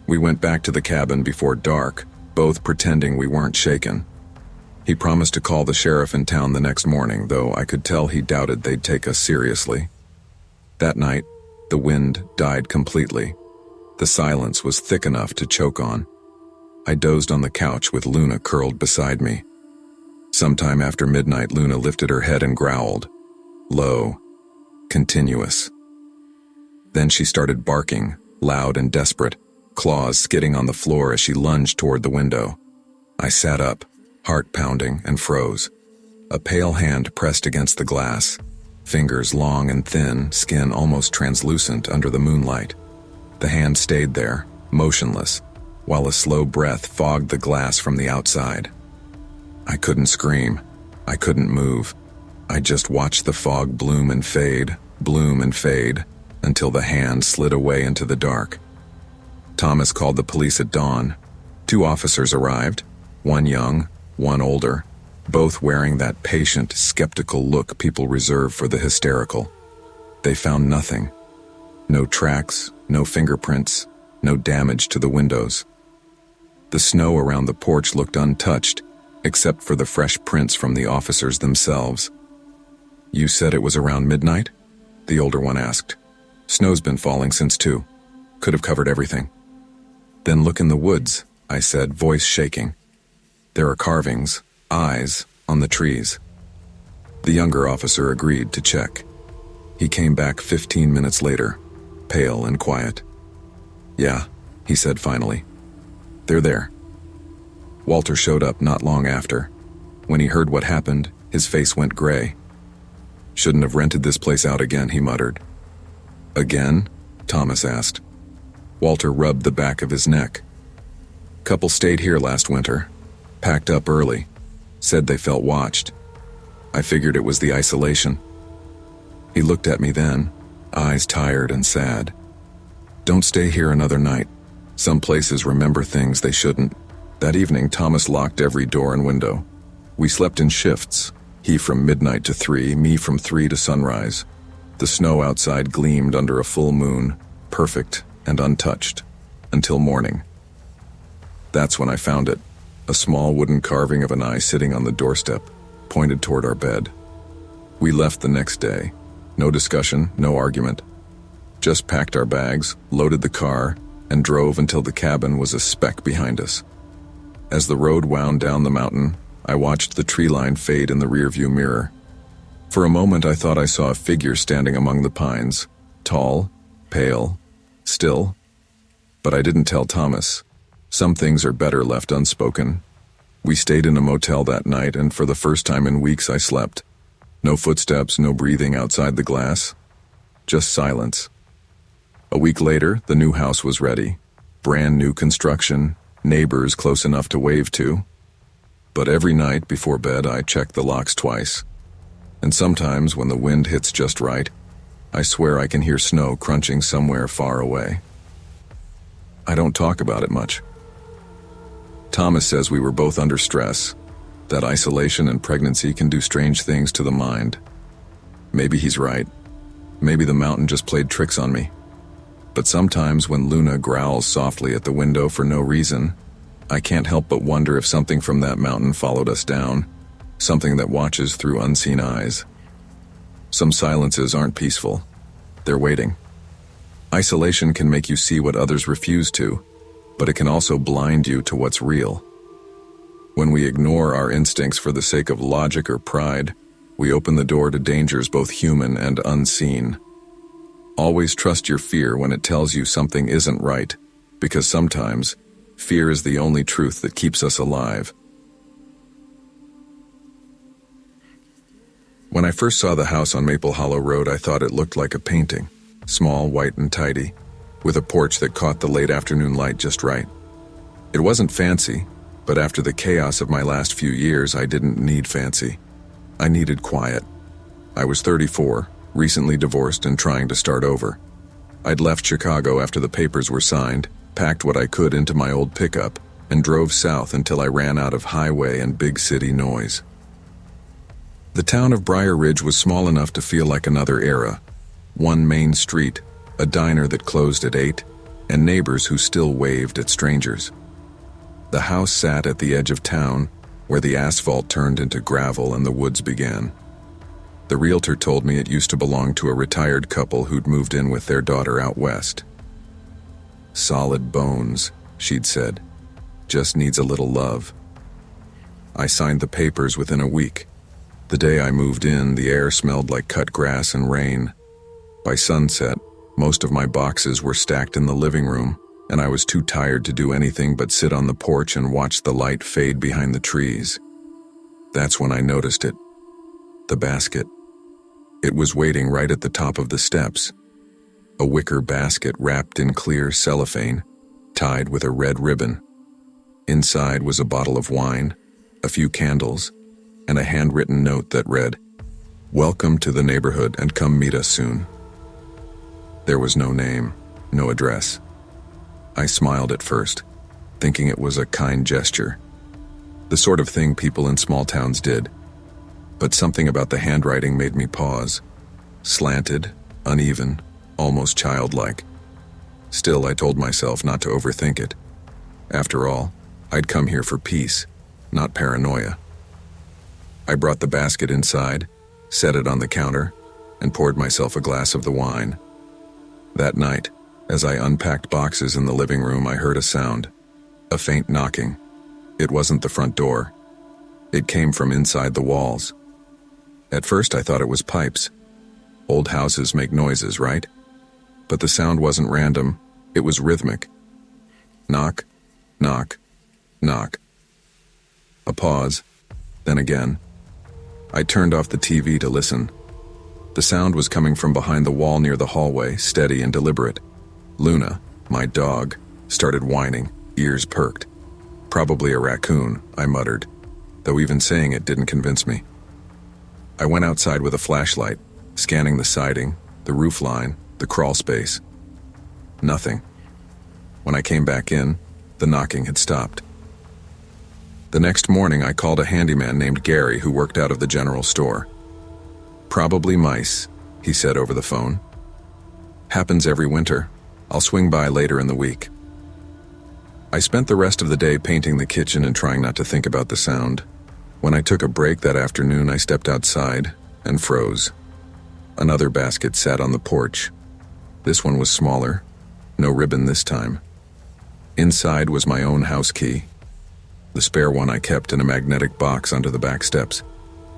We went back to the cabin before dark, both pretending we weren't shaken. He promised to call the sheriff in town the next morning, though I could tell he doubted they'd take us seriously. That night, the wind died completely. The silence was thick enough to choke on. I dozed on the couch with Luna curled beside me. Sometime after midnight, Luna lifted her head and growled. Low. Continuous. Then she started barking, loud and desperate, claws skidding on the floor as she lunged toward the window. I sat up, heart pounding, and froze. A pale hand pressed against the glass, fingers long and thin, skin almost translucent under the moonlight. The hand stayed there, motionless, while a slow breath fogged the glass from the outside. I couldn't scream. I couldn't move. I just watched the fog bloom and fade, until the hand slid away into the dark. Thomas called the police at dawn. 2 officers arrived, one young, one older, both wearing that patient, skeptical look people reserve for the hysterical. They found nothing. No tracks, no fingerprints, no damage to the windows. The snow around the porch looked untouched, except for the fresh prints from the officers themselves. "You said it was around midnight?" the older one asked. "Snow's been falling since 2. Could have covered everything." "Then look in the woods," I said, voice shaking. "There are carvings, eyes, on the trees." The younger officer agreed to check. He came back 15 minutes later, pale and quiet. "Yeah," he said finally. "They're there." Walter showed up not long after. When he heard what happened, his face went gray. "Shouldn't have rented this place out again," he muttered. "Again?" Thomas asked. Walter rubbed the back of his neck. "Couple stayed here last winter. Packed up early. Said they felt watched. I figured it was the isolation." He looked at me then, eyes tired and sad. "Don't stay here another night. Some places remember things they shouldn't." That evening, Thomas locked every door and window. We slept in shifts, he from midnight to 3, me from 3 to sunrise. The snow outside gleamed under a full moon, perfect and untouched, until morning. That's when I found it, a small wooden carving of an eye sitting on the doorstep, pointed toward our bed. We left the next day. No discussion, no argument. Just packed our bags, loaded the car, and drove until the cabin was a speck behind us. As the road wound down the mountain, I watched the tree line fade in the rearview mirror. For a moment I thought I saw a figure standing among the pines, tall, pale, still. But I didn't tell Thomas. Some things are better left unspoken. We stayed in a motel that night, and for the first time in weeks I slept. No footsteps, no breathing outside the glass. Just silence. A week later, the new house was ready. Brand new construction, neighbors close enough to wave to. But every night before bed I check the locks twice. And sometimes when the wind hits just right, I swear I can hear snow crunching somewhere far away. I don't talk about it much. Thomas says we were both under stress, that isolation and pregnancy can do strange things to the mind. Maybe he's right. Maybe the mountain just played tricks on me. But sometimes when Luna growls softly at the window for no reason, I can't help but wonder if something from that mountain followed us down, something that watches through unseen eyes. Some silences aren't peaceful. They're waiting. Isolation can make you see what others refuse to, but it can also blind you to what's real. When we ignore our instincts for the sake of logic or pride, we open the door to dangers both human and unseen. Always trust your fear when it tells you something isn't right, because sometimes fear is the only truth that keeps us alive. When I first saw the house on Maple Hollow Road, I thought it looked like a painting, small, white, and tidy, with a porch that caught the late afternoon light just right. It wasn't fancy, but after the chaos of my last few years, I didn't need fancy. I needed quiet. I was 34, recently divorced and trying to start over. I'd left Chicago after the papers were signed, packed what I could into my old pickup, and drove south until I ran out of highway and big city noise. The town of Briar Ridge was small enough to feel like another era. One main street, a diner that closed at 8, and neighbors who still waved at strangers. The house sat at the edge of town, where the asphalt turned into gravel and the woods began. The realtor told me it used to belong to a retired couple who'd moved in with their daughter out west. "Solid bones," she'd said. "Just needs a little love." I signed the papers within a week. The day I moved in, the air smelled like cut grass and rain. By sunset, Most of my boxes were stacked in the living room, and I was too tired to do anything but sit on the porch and watch the light fade behind the trees. That's when I noticed it. The basket. It was waiting right at the top of the steps. A wicker basket wrapped in clear cellophane, tied with a red ribbon. Inside was a bottle of wine, a few candles, and a handwritten note that read, "Welcome to the neighborhood and come meet us soon." There was no name, no address. I smiled at first, thinking it was a kind gesture, the sort of thing people in small towns did. But something about the handwriting made me pause, slanted, uneven, almost childlike. Still, I told myself not to overthink it. After all, I'd come here for peace, not paranoia. I brought the basket inside, set it on the counter, and poured myself a glass of the wine. That night, as I unpacked boxes in the living room, I heard a sound, a faint knocking. It wasn't the front door. It came from inside the walls. At first, I thought it was pipes. Old houses make noises, right? But the sound wasn't random. It was rhythmic. Knock, knock, knock. A pause, then again. I turned off the TV to listen. The sound was coming from behind the wall near the hallway, steady and deliberate. Luna, my dog, started whining, ears perked. "Probably a raccoon," I muttered, though even saying it didn't convince me. I went outside with a flashlight, scanning the siding, the roof line, the crawl space. Nothing. When I came back in, the knocking had stopped. The next morning, I called a handyman named Gary who worked out of the general store. "Probably mice," he said over the phone. "Happens every winter. I'll swing by later in the week." I spent the rest of the day painting the kitchen and trying not to think about the sound. When I took a break that afternoon, I stepped outside and froze. Another basket sat on the porch. This one was smaller, no ribbon this time. Inside was my own house key. The spare one I kept in a magnetic box under the back steps.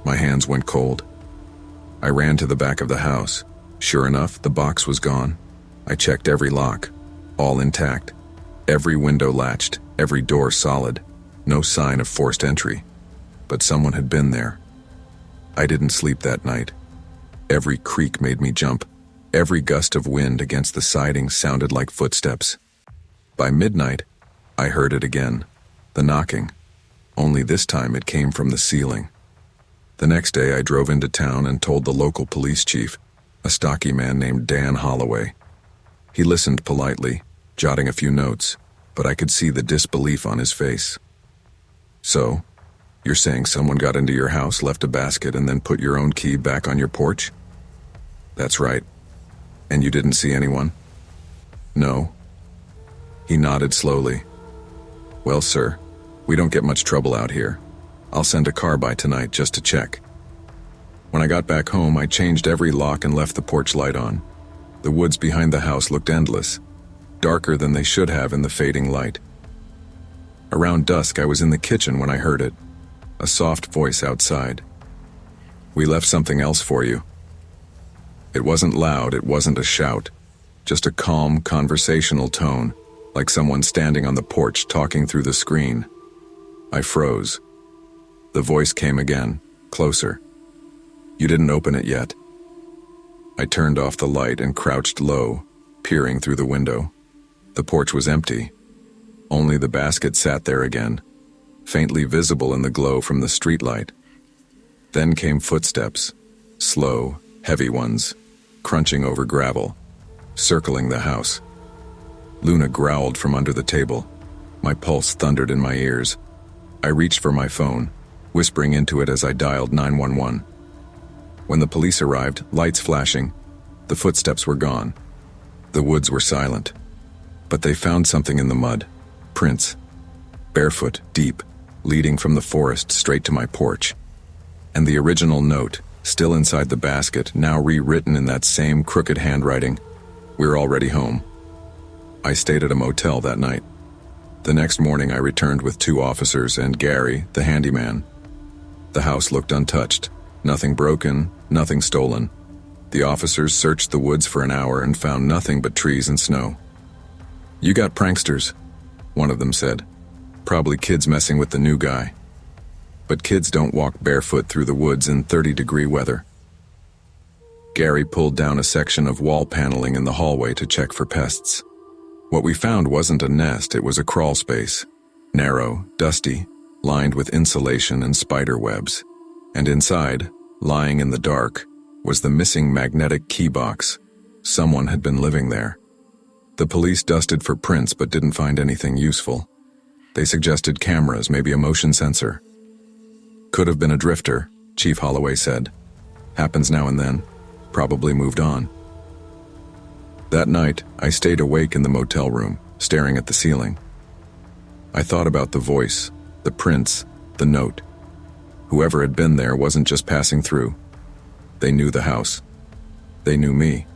My hands went cold. I ran to the back of the house. Sure enough, the box was gone. I checked every lock, all intact. Every window latched, every door solid. No sign of forced entry. But someone had been there. I didn't sleep that night. Every creak made me jump. Every gust of wind against the siding sounded like footsteps. By midnight, I heard it again. The knocking. Only this time it came from the ceiling. The next day I drove into town and told the local police chief, a stocky man named Dan Holloway. He listened politely, jotting a few notes, but I could see the disbelief on his face. "So, you're saying someone got into your house, left a basket, and then put your own key back on your porch?" "That's right. And you didn't see anyone?" "No." He nodded slowly. "Well, sir, we don't get much trouble out here. I'll send a car by tonight just to check." When I got back home, I changed every lock and left the porch light on. The woods behind the house looked endless, darker than they should have in the fading light. Around dusk, I was in the kitchen when I heard it, a soft voice outside. "We left something else for you." It wasn't loud, it wasn't a shout, just a calm, conversational tone, like someone standing on the porch talking through the screen. I froze. The voice came again, closer. "You didn't open it yet." I turned off the light and crouched low, peering through the window. The porch was empty. Only the basket sat there again, faintly visible in the glow from the streetlight. Then came footsteps, slow, heavy ones, crunching over gravel, circling the house. Luna growled from under the table. My pulse thundered in my ears. I reached for my phone, whispering into it as I dialed 911. When the police arrived, lights flashing, the footsteps were gone. The woods were silent. But they found something in the mud. Prints. Barefoot, deep, leading from the forest straight to my porch. And the original note, still inside the basket, now rewritten in that same crooked handwriting, "We're already home." I stayed at a motel that night. The next morning I returned with 2 officers and Gary, the handyman. The house looked untouched. Nothing broken, nothing stolen. The officers searched the woods for an hour and found nothing but trees and snow. "You got pranksters," one of them said. "Probably kids messing with the new guy." But kids don't walk barefoot through the woods in 30-degree weather. Gary pulled down a section of wall paneling in the hallway to check for pests. What we found wasn't a nest, it was a crawl space. Narrow, dusty, lined with insulation and spider webs. And inside, lying in the dark, was the missing magnetic key box. Someone had been living there. The police dusted for prints but didn't find anything useful. They suggested cameras, maybe a motion sensor. "Could have been a drifter," Chief Holloway said. "Happens now and then. Probably moved on." That night, I stayed awake in the motel room, staring at the ceiling. I thought about the voice, the prints, the note. Whoever had been there wasn't just passing through. They knew the house. They knew me.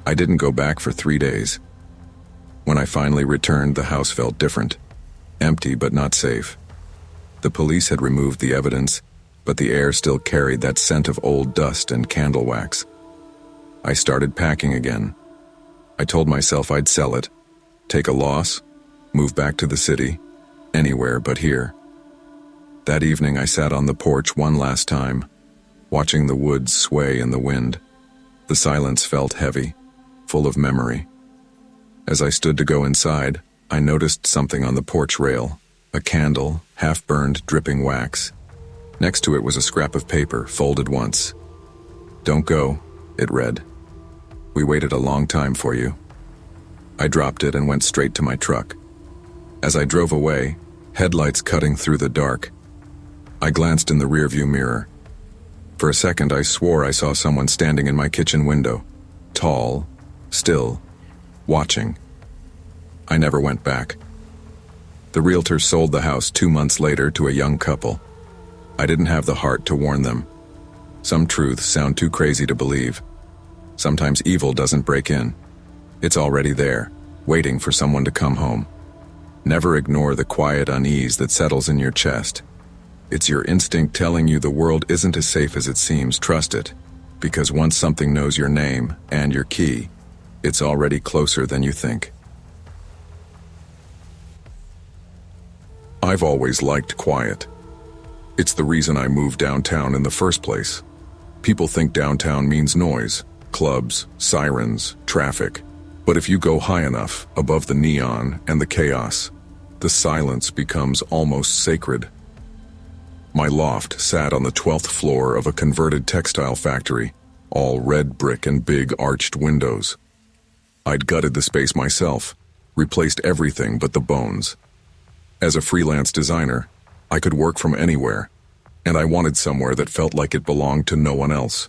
I didn't go back for 3 days. When I finally returned, the house felt different. Empty but not safe. The police had removed the evidence, but the air still carried that scent of old dust and candle wax. I started packing again. I told myself I'd sell it, take a loss, move back to the city, anywhere but here. That evening I sat on the porch one last time, watching the woods sway in the wind. The silence felt heavy, full of memory. As I stood to go inside, I noticed something on the porch rail, a candle, half-burned, dripping wax. Next to it was a scrap of paper, folded once. "Don't go," it read. "We waited a long time for you." I dropped it and went straight to my truck. As I drove away, headlights cutting through the dark, I glanced in the rearview mirror. For a second, I swore I saw someone standing in my kitchen window, tall, still, watching. I never went back. The realtor sold the house 2 months later to a young couple. I didn't have the heart to warn them. Some truths sound too crazy to believe. Sometimes evil doesn't break in. It's already there, waiting for someone to come home. Never ignore the quiet unease that settles in your chest. It's your instinct telling you the world isn't as safe as it seems. Trust it, because once something knows your name and your key, it's already closer than you think. I've always liked quiet. It's the reason I moved downtown in the first place. People think downtown means noise, clubs, sirens, traffic. But if you go high enough, above the neon and the chaos, the silence becomes almost sacred. My loft sat on the 12th floor of a converted textile factory, all red brick and big arched windows. I'd gutted the space myself, replaced everything but the bones. As a freelance designer, I could work from anywhere, and I wanted somewhere that felt like it belonged to no one else.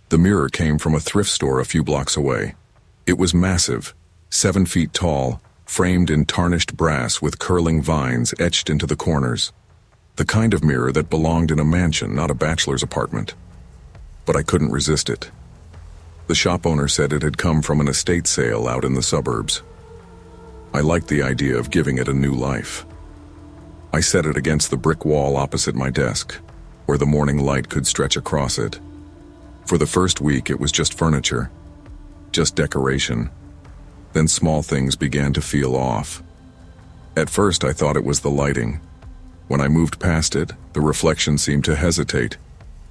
The mirror came from a thrift store a few blocks away. It was massive, 7 feet tall, framed in tarnished brass with curling vines etched into the corners. The kind of mirror that belonged in a mansion, not a bachelor's apartment. But I couldn't resist it. The shop owner said it had come from an estate sale out in the suburbs. I liked the idea of giving it a new life. I set it against the brick wall opposite my desk, where the morning light could stretch across it. For the first week, it was just furniture, just decoration. Then small things began to feel off. At first, I thought it was the lighting. When I moved past it, the reflection seemed to hesitate,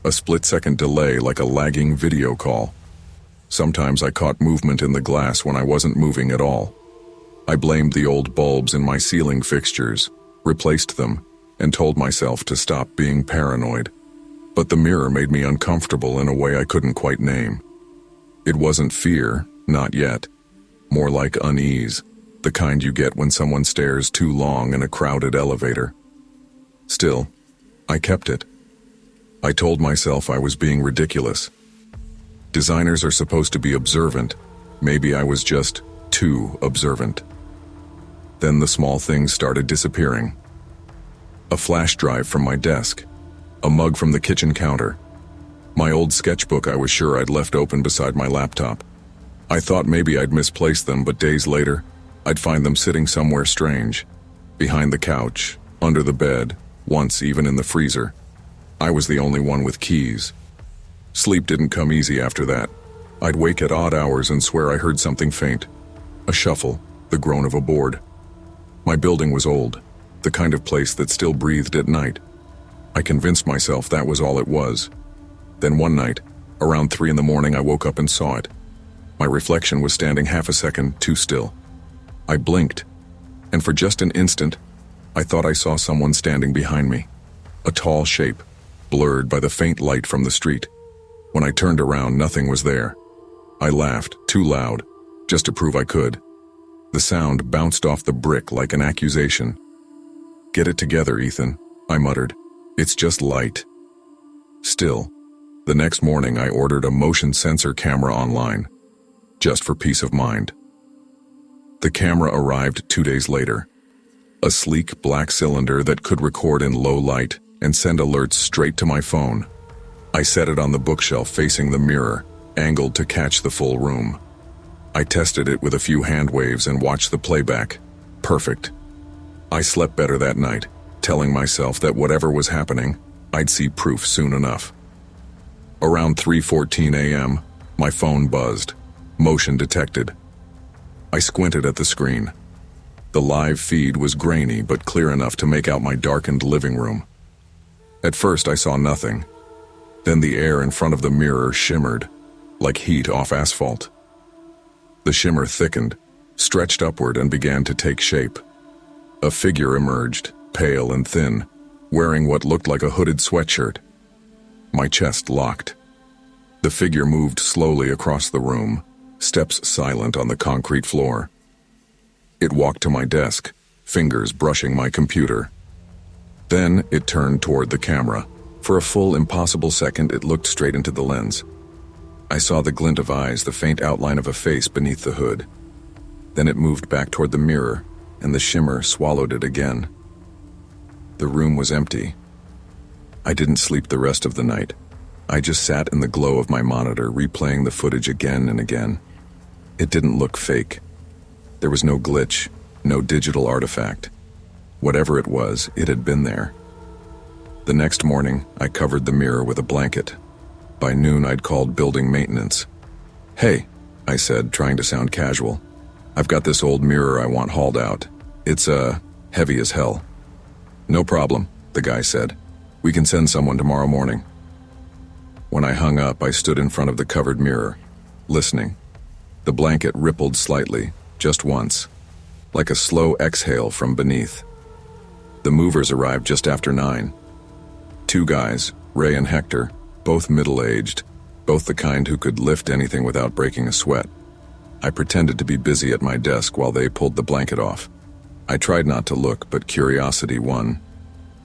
a split-second delay like a lagging video call. Sometimes I caught movement in the glass when I wasn't moving at all. I blamed the old bulbs in my ceiling fixtures, replaced them, and told myself to stop being paranoid. But the mirror made me uncomfortable in a way I couldn't quite name. It wasn't fear, not yet. More like unease, the kind you get when someone stares too long in a crowded elevator. Still, I kept it. I told myself I was being ridiculous. Designers are supposed to be observant. Maybe I was just too observant. Then the small things started disappearing. A flash drive from my desk, a mug from the kitchen counter, my old sketchbook I was sure I'd left open beside my laptop. I thought maybe I'd misplaced them, but days later, I'd find them sitting somewhere strange, behind the couch, under the bed, once even in the freezer. I was the only one with keys. Sleep didn't come easy after that. I'd wake at odd hours and swear I heard something faint. A shuffle, the groan of a board. My building was old, the kind of place that still breathed at night. I convinced myself that was all it was. Then one night, around 3 in the morning, I woke up and saw it. My reflection was standing half a second too still. I blinked, and for just an instant, I thought I saw someone standing behind me. A tall shape, blurred by the faint light from the street. When I turned around, nothing was there. I laughed, too loud, just to prove I could. The sound bounced off the brick like an accusation. "Get it together, Ethan," I muttered. "It's just light." Still, the next morning I ordered a motion sensor camera online, just for peace of mind. The camera arrived 2 days later. A sleek black cylinder that could record in low light and send alerts straight to my phone. I set it on the bookshelf facing the mirror, angled to catch the full room. I tested it with a few hand waves and watched the playback. Perfect. I slept better that night, telling myself that whatever was happening, I'd see proof soon enough. Around 3:14 a.m., my phone buzzed. Motion detected. I squinted at the screen. The live feed was grainy but clear enough to make out my darkened living room. At first I saw nothing. Then the air in front of the mirror shimmered, like heat off asphalt. The shimmer thickened, stretched upward, and began to take shape. A figure emerged, pale and thin, wearing what looked like a hooded sweatshirt. My chest locked. The figure moved slowly across the room, steps silent on the concrete floor. It walked to my desk, fingers brushing my computer. Then it turned toward the camera. For a full, impossible second, it looked straight into the lens. I saw the glint of eyes, the faint outline of a face beneath the hood. Then it moved back toward the mirror, and the shimmer swallowed it again. The room was empty. I didn't sleep the rest of the night. I just sat in the glow of my monitor, replaying the footage again and again. It didn't look fake. There was no glitch, no digital artifact. Whatever it was, it had been there. The next morning, I covered the mirror with a blanket. By noon, I'd called building maintenance. "Hey," I said, trying to sound casual. "I've got this old mirror I want hauled out. It's, heavy as hell." "No problem," the guy said. "We can send someone tomorrow morning." When I hung up, I stood in front of the covered mirror, listening. The blanket rippled slightly, just once, like a slow exhale from beneath. The movers arrived just after 9. 2 guys, Ray and Hector, both middle-aged, both the kind who could lift anything without breaking a sweat. I pretended to be busy at my desk while they pulled the blanket off. I tried not to look, but curiosity won.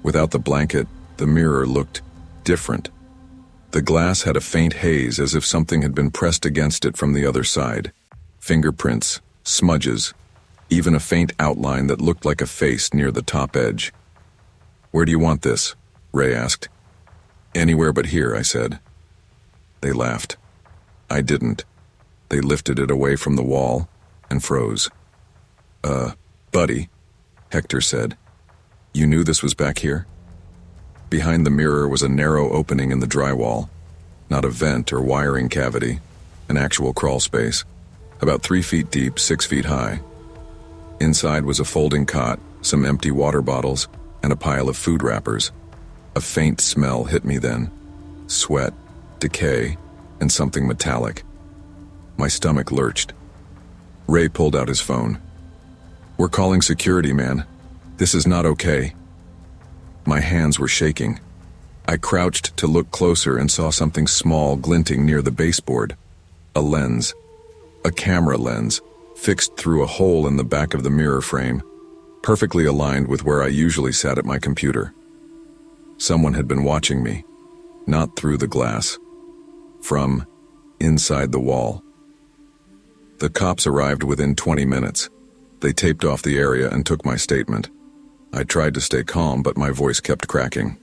Without the blanket, the mirror looked different. The glass had a faint haze, as if something had been pressed against it from the other side. Fingerprints, smudges, even a faint outline that looked like a face near the top edge. "Where do you want this?" Ray asked. "Anywhere but here," I said. They laughed. I didn't. They lifted it away from the wall and froze. Buddy," Hector said. "You knew this was back here?" Behind the mirror was a narrow opening in the drywall. Not a vent or wiring cavity, an actual crawl space. About 3 feet deep, 6 feet high. Inside was a folding cot, some empty water bottles, and a pile of food wrappers. A faint smell hit me then. Sweat, decay, and something metallic. My stomach lurched. Ray pulled out his phone. "We're calling security, man. This is not okay." My hands were shaking. I crouched to look closer and saw something small glinting near the baseboard. A lens. A camera lens, fixed through a hole in the back of the mirror frame, perfectly aligned with where I usually sat at my computer. Someone had been watching me, not through the glass, from inside the wall. The cops arrived within 20 minutes. They taped off the area and took my statement. I tried to stay calm, but my voice kept cracking.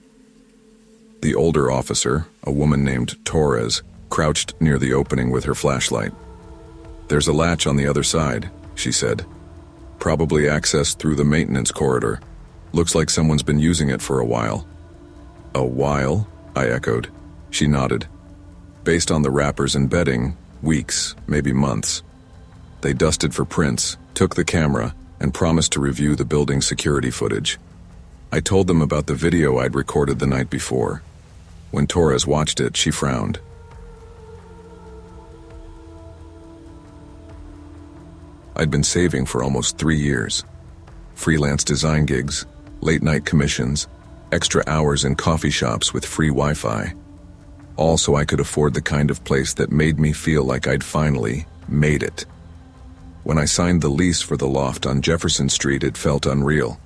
The older officer, a woman named Torres, crouched near the opening with her flashlight. "There's a latch on the other side," she said. "Probably accessed through the maintenance corridor. Looks like someone's been using it for a while." "A while?" I echoed. She nodded. Based on the wrappers and bedding, weeks, maybe months. They dusted for prints, took the camera, and promised to review the building's security footage. I told them about the video I'd recorded the night before. When Torres watched it, she frowned. I'd been saving for almost 3 years. Freelance design gigs, late-night commissions, extra hours in coffee shops with free Wi-Fi. All so I could afford the kind of place that made me feel like I'd finally made it. When I signed the lease for the loft on Jefferson Street, it felt unreal.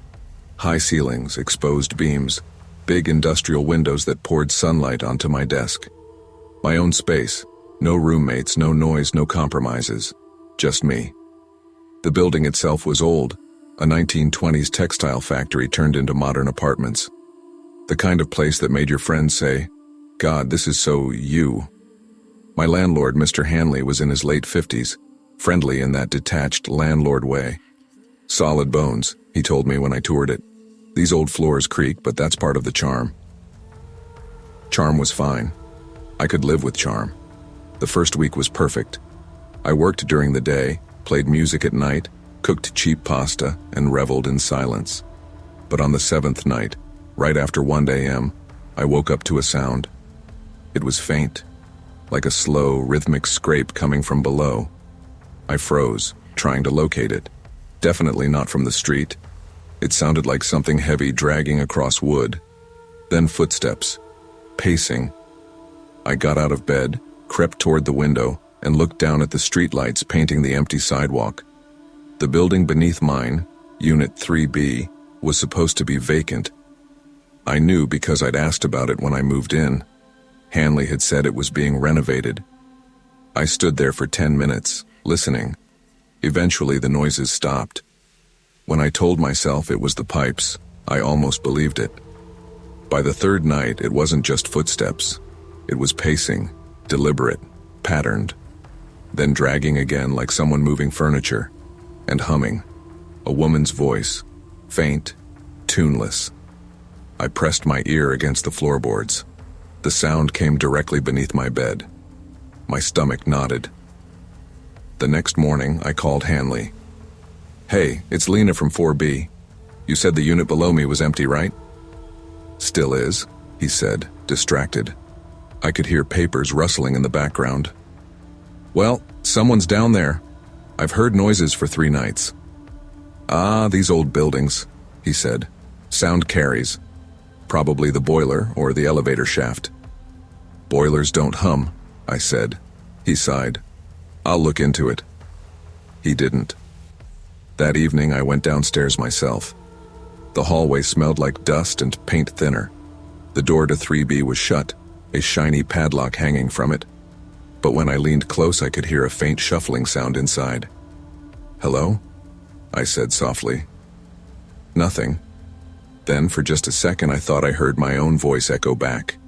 High ceilings, exposed beams, big industrial windows that poured sunlight onto my desk. My own space, no roommates, no noise, no compromises, just me. The building itself was old, a 1920s textile factory turned into modern apartments. The kind of place that made your friends say, "God, this is so you." My landlord, Mr. Hanley, was in his late 50s, friendly in that detached landlord way. "Solid bones," he told me when I toured it. "These old floors creak, but that's part of the charm." Charm was fine. I could live with charm. The first week was perfect. I worked during the day, played music at night, cooked cheap pasta, and reveled in silence. But on the 7th night, right after 1 a.m., I woke up to a sound. It was faint, like a slow, rhythmic scrape coming from below. I froze, trying to locate it. Definitely not from the street. It sounded like something heavy dragging across wood. Then footsteps. Pacing. I got out of bed, crept toward the window, and looked down at the streetlights painting the empty sidewalk. The building beneath mine, Unit 3B, was supposed to be vacant. I knew because I'd asked about it when I moved in. Hanley had said it was being renovated. I stood there for 10 minutes, listening. Eventually the noises stopped. When I told myself it was the pipes, I almost believed it. By the 3rd night, it wasn't just footsteps. It was pacing, deliberate, patterned. Then dragging again like someone moving furniture. And humming. A woman's voice, faint, tuneless. I pressed my ear against the floorboards. The sound came directly beneath my bed. My stomach knotted. The next morning, I called Hanley. "Hey, it's Lena from 4B. You said the unit below me was empty, right?" "Still is," he said, distracted. I could hear papers rustling in the background. "Well, someone's down there. I've heard noises for 3 nights." "Ah, these old buildings," he said. "Sound carries. Probably the boiler or the elevator shaft." "Boilers don't hum," I said. He sighed. "I'll look into it." He didn't. That evening I went downstairs myself. The hallway smelled like dust and paint thinner. The door to 3B was shut, a shiny padlock hanging from it. But when I leaned close, I could hear a faint shuffling sound inside. "Hello?" I said softly. Nothing. Then, for just a second, I thought I heard my own voice echo back.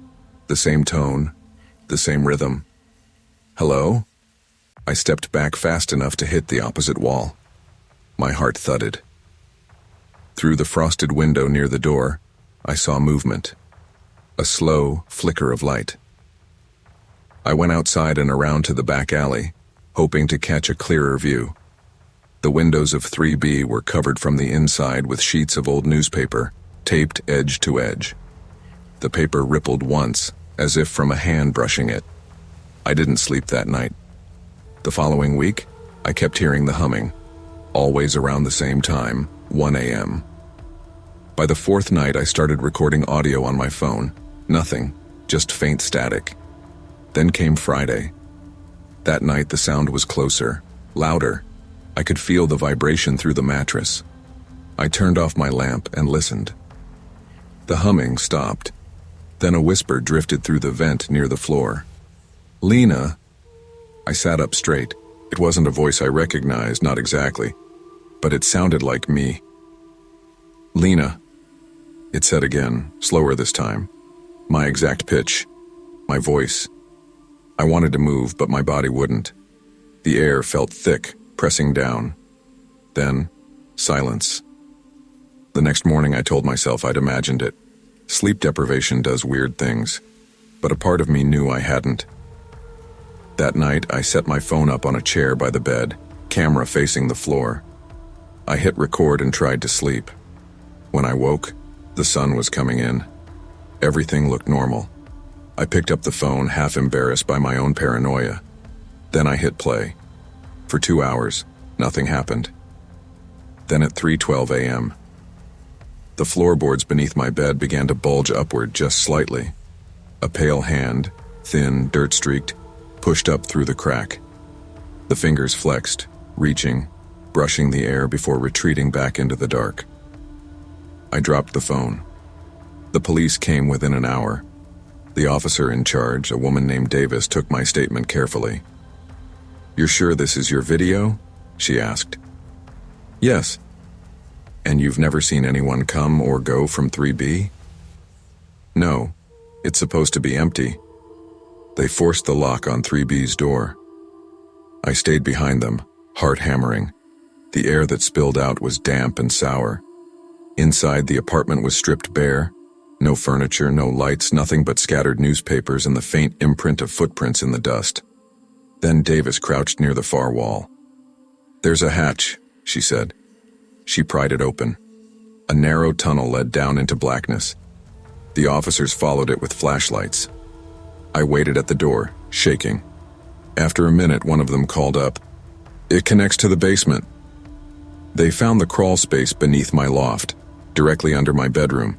The same tone, the same rhythm. "Hello?" I stepped back fast enough to hit the opposite wall. My heart thudded. Through the frosted window near the door, I saw movement. A slow flicker of light. I went outside and around to the back alley, hoping to catch a clearer view. The windows of 3B were covered from the inside with sheets of old newspaper, taped edge to edge. The paper rippled once, as if from a hand brushing it. I didn't sleep that night. The following week, I kept hearing the humming, always around the same time, 1 a.m. By the 4th night, I started recording audio on my phone. Nothing, just faint static. Then came Friday. That night, the sound was closer, louder. I could feel the vibration through the mattress. I turned off my lamp and listened. The humming stopped. Then a whisper drifted through the vent near the floor. "Lena." I sat up straight. It wasn't a voice I recognized, not exactly, but it sounded like me. "Lena," it said again, slower this time. My exact pitch. My voice. I wanted to move, but my body wouldn't. The air felt thick, pressing down. Then, silence. The next morning I told myself I'd imagined it. Sleep deprivation does weird things, but a part of me knew I hadn't. That night, I set my phone up on a chair by the bed, camera facing the floor. I hit record and tried to sleep. When I woke, the sun was coming in. Everything looked normal. I picked up the phone, half embarrassed by my own paranoia. Then I hit play. For 2 hours, nothing happened. Then at 3:12 a.m., the floorboards beneath my bed began to bulge upward just slightly. A pale hand, thin, dirt-streaked, pushed up through the crack. The fingers flexed, reaching, brushing the air before retreating back into the dark. I dropped the phone. The police came within an hour. The officer in charge, a woman named Davis, took my statement carefully. "You're sure this is your video?" she asked. "Yes." "And you've never seen anyone come or go from 3B? "No. It's supposed to be empty. They forced the lock on 3B's door." I stayed behind them, heart hammering. The air that spilled out was damp and sour. Inside, the apartment was stripped bare. No furniture, no lights, nothing but scattered newspapers and the faint imprint of footprints in the dust. Then Davis crouched near the far wall. "There's a hatch," she said. She pried it open. A narrow tunnel led down into blackness. The officers followed it with flashlights. I waited at the door, shaking. After a minute, one of them called up, "It connects to the basement." They found the crawl space beneath my loft, directly under my bedroom.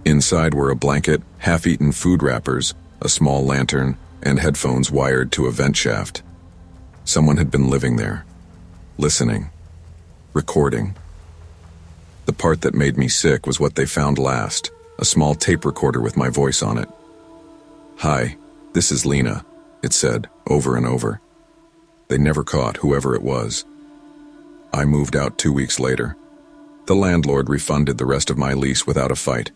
Inside were a blanket, half-eaten food wrappers, a small lantern, and headphones wired to a vent shaft. Someone had been living there, listening, recording. The part that made me sick was what they found last, a small tape recorder with my voice on it. "Hi, this is Lena," it said, over and over. They never caught whoever it was. I moved out 2 weeks later. The landlord refunded the rest of my lease without a fight.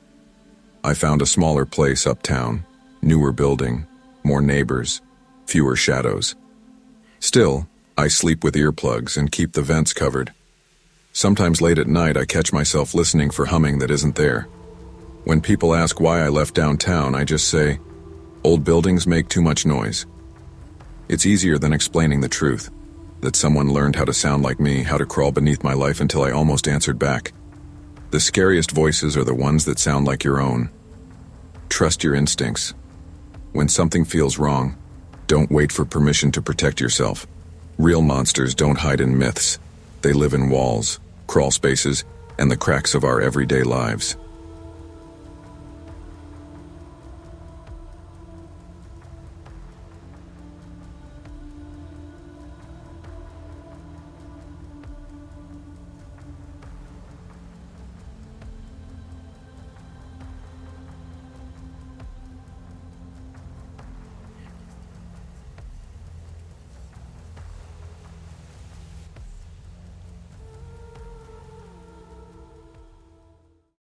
I found a smaller place uptown, newer building, more neighbors, fewer shadows. Still, I sleep with earplugs and keep the vents covered. Sometimes late at night I catch myself listening for humming that isn't there. When people ask why I left downtown, I just say, old buildings make too much noise. It's easier than explaining the truth, that someone learned how to sound like me, how to crawl beneath my life until I almost answered back. The scariest voices are the ones that sound like your own. Trust your instincts. When something feels wrong, don't wait for permission to protect yourself. Real monsters don't hide in myths. They live in walls, crawl spaces, and the cracks of our everyday lives.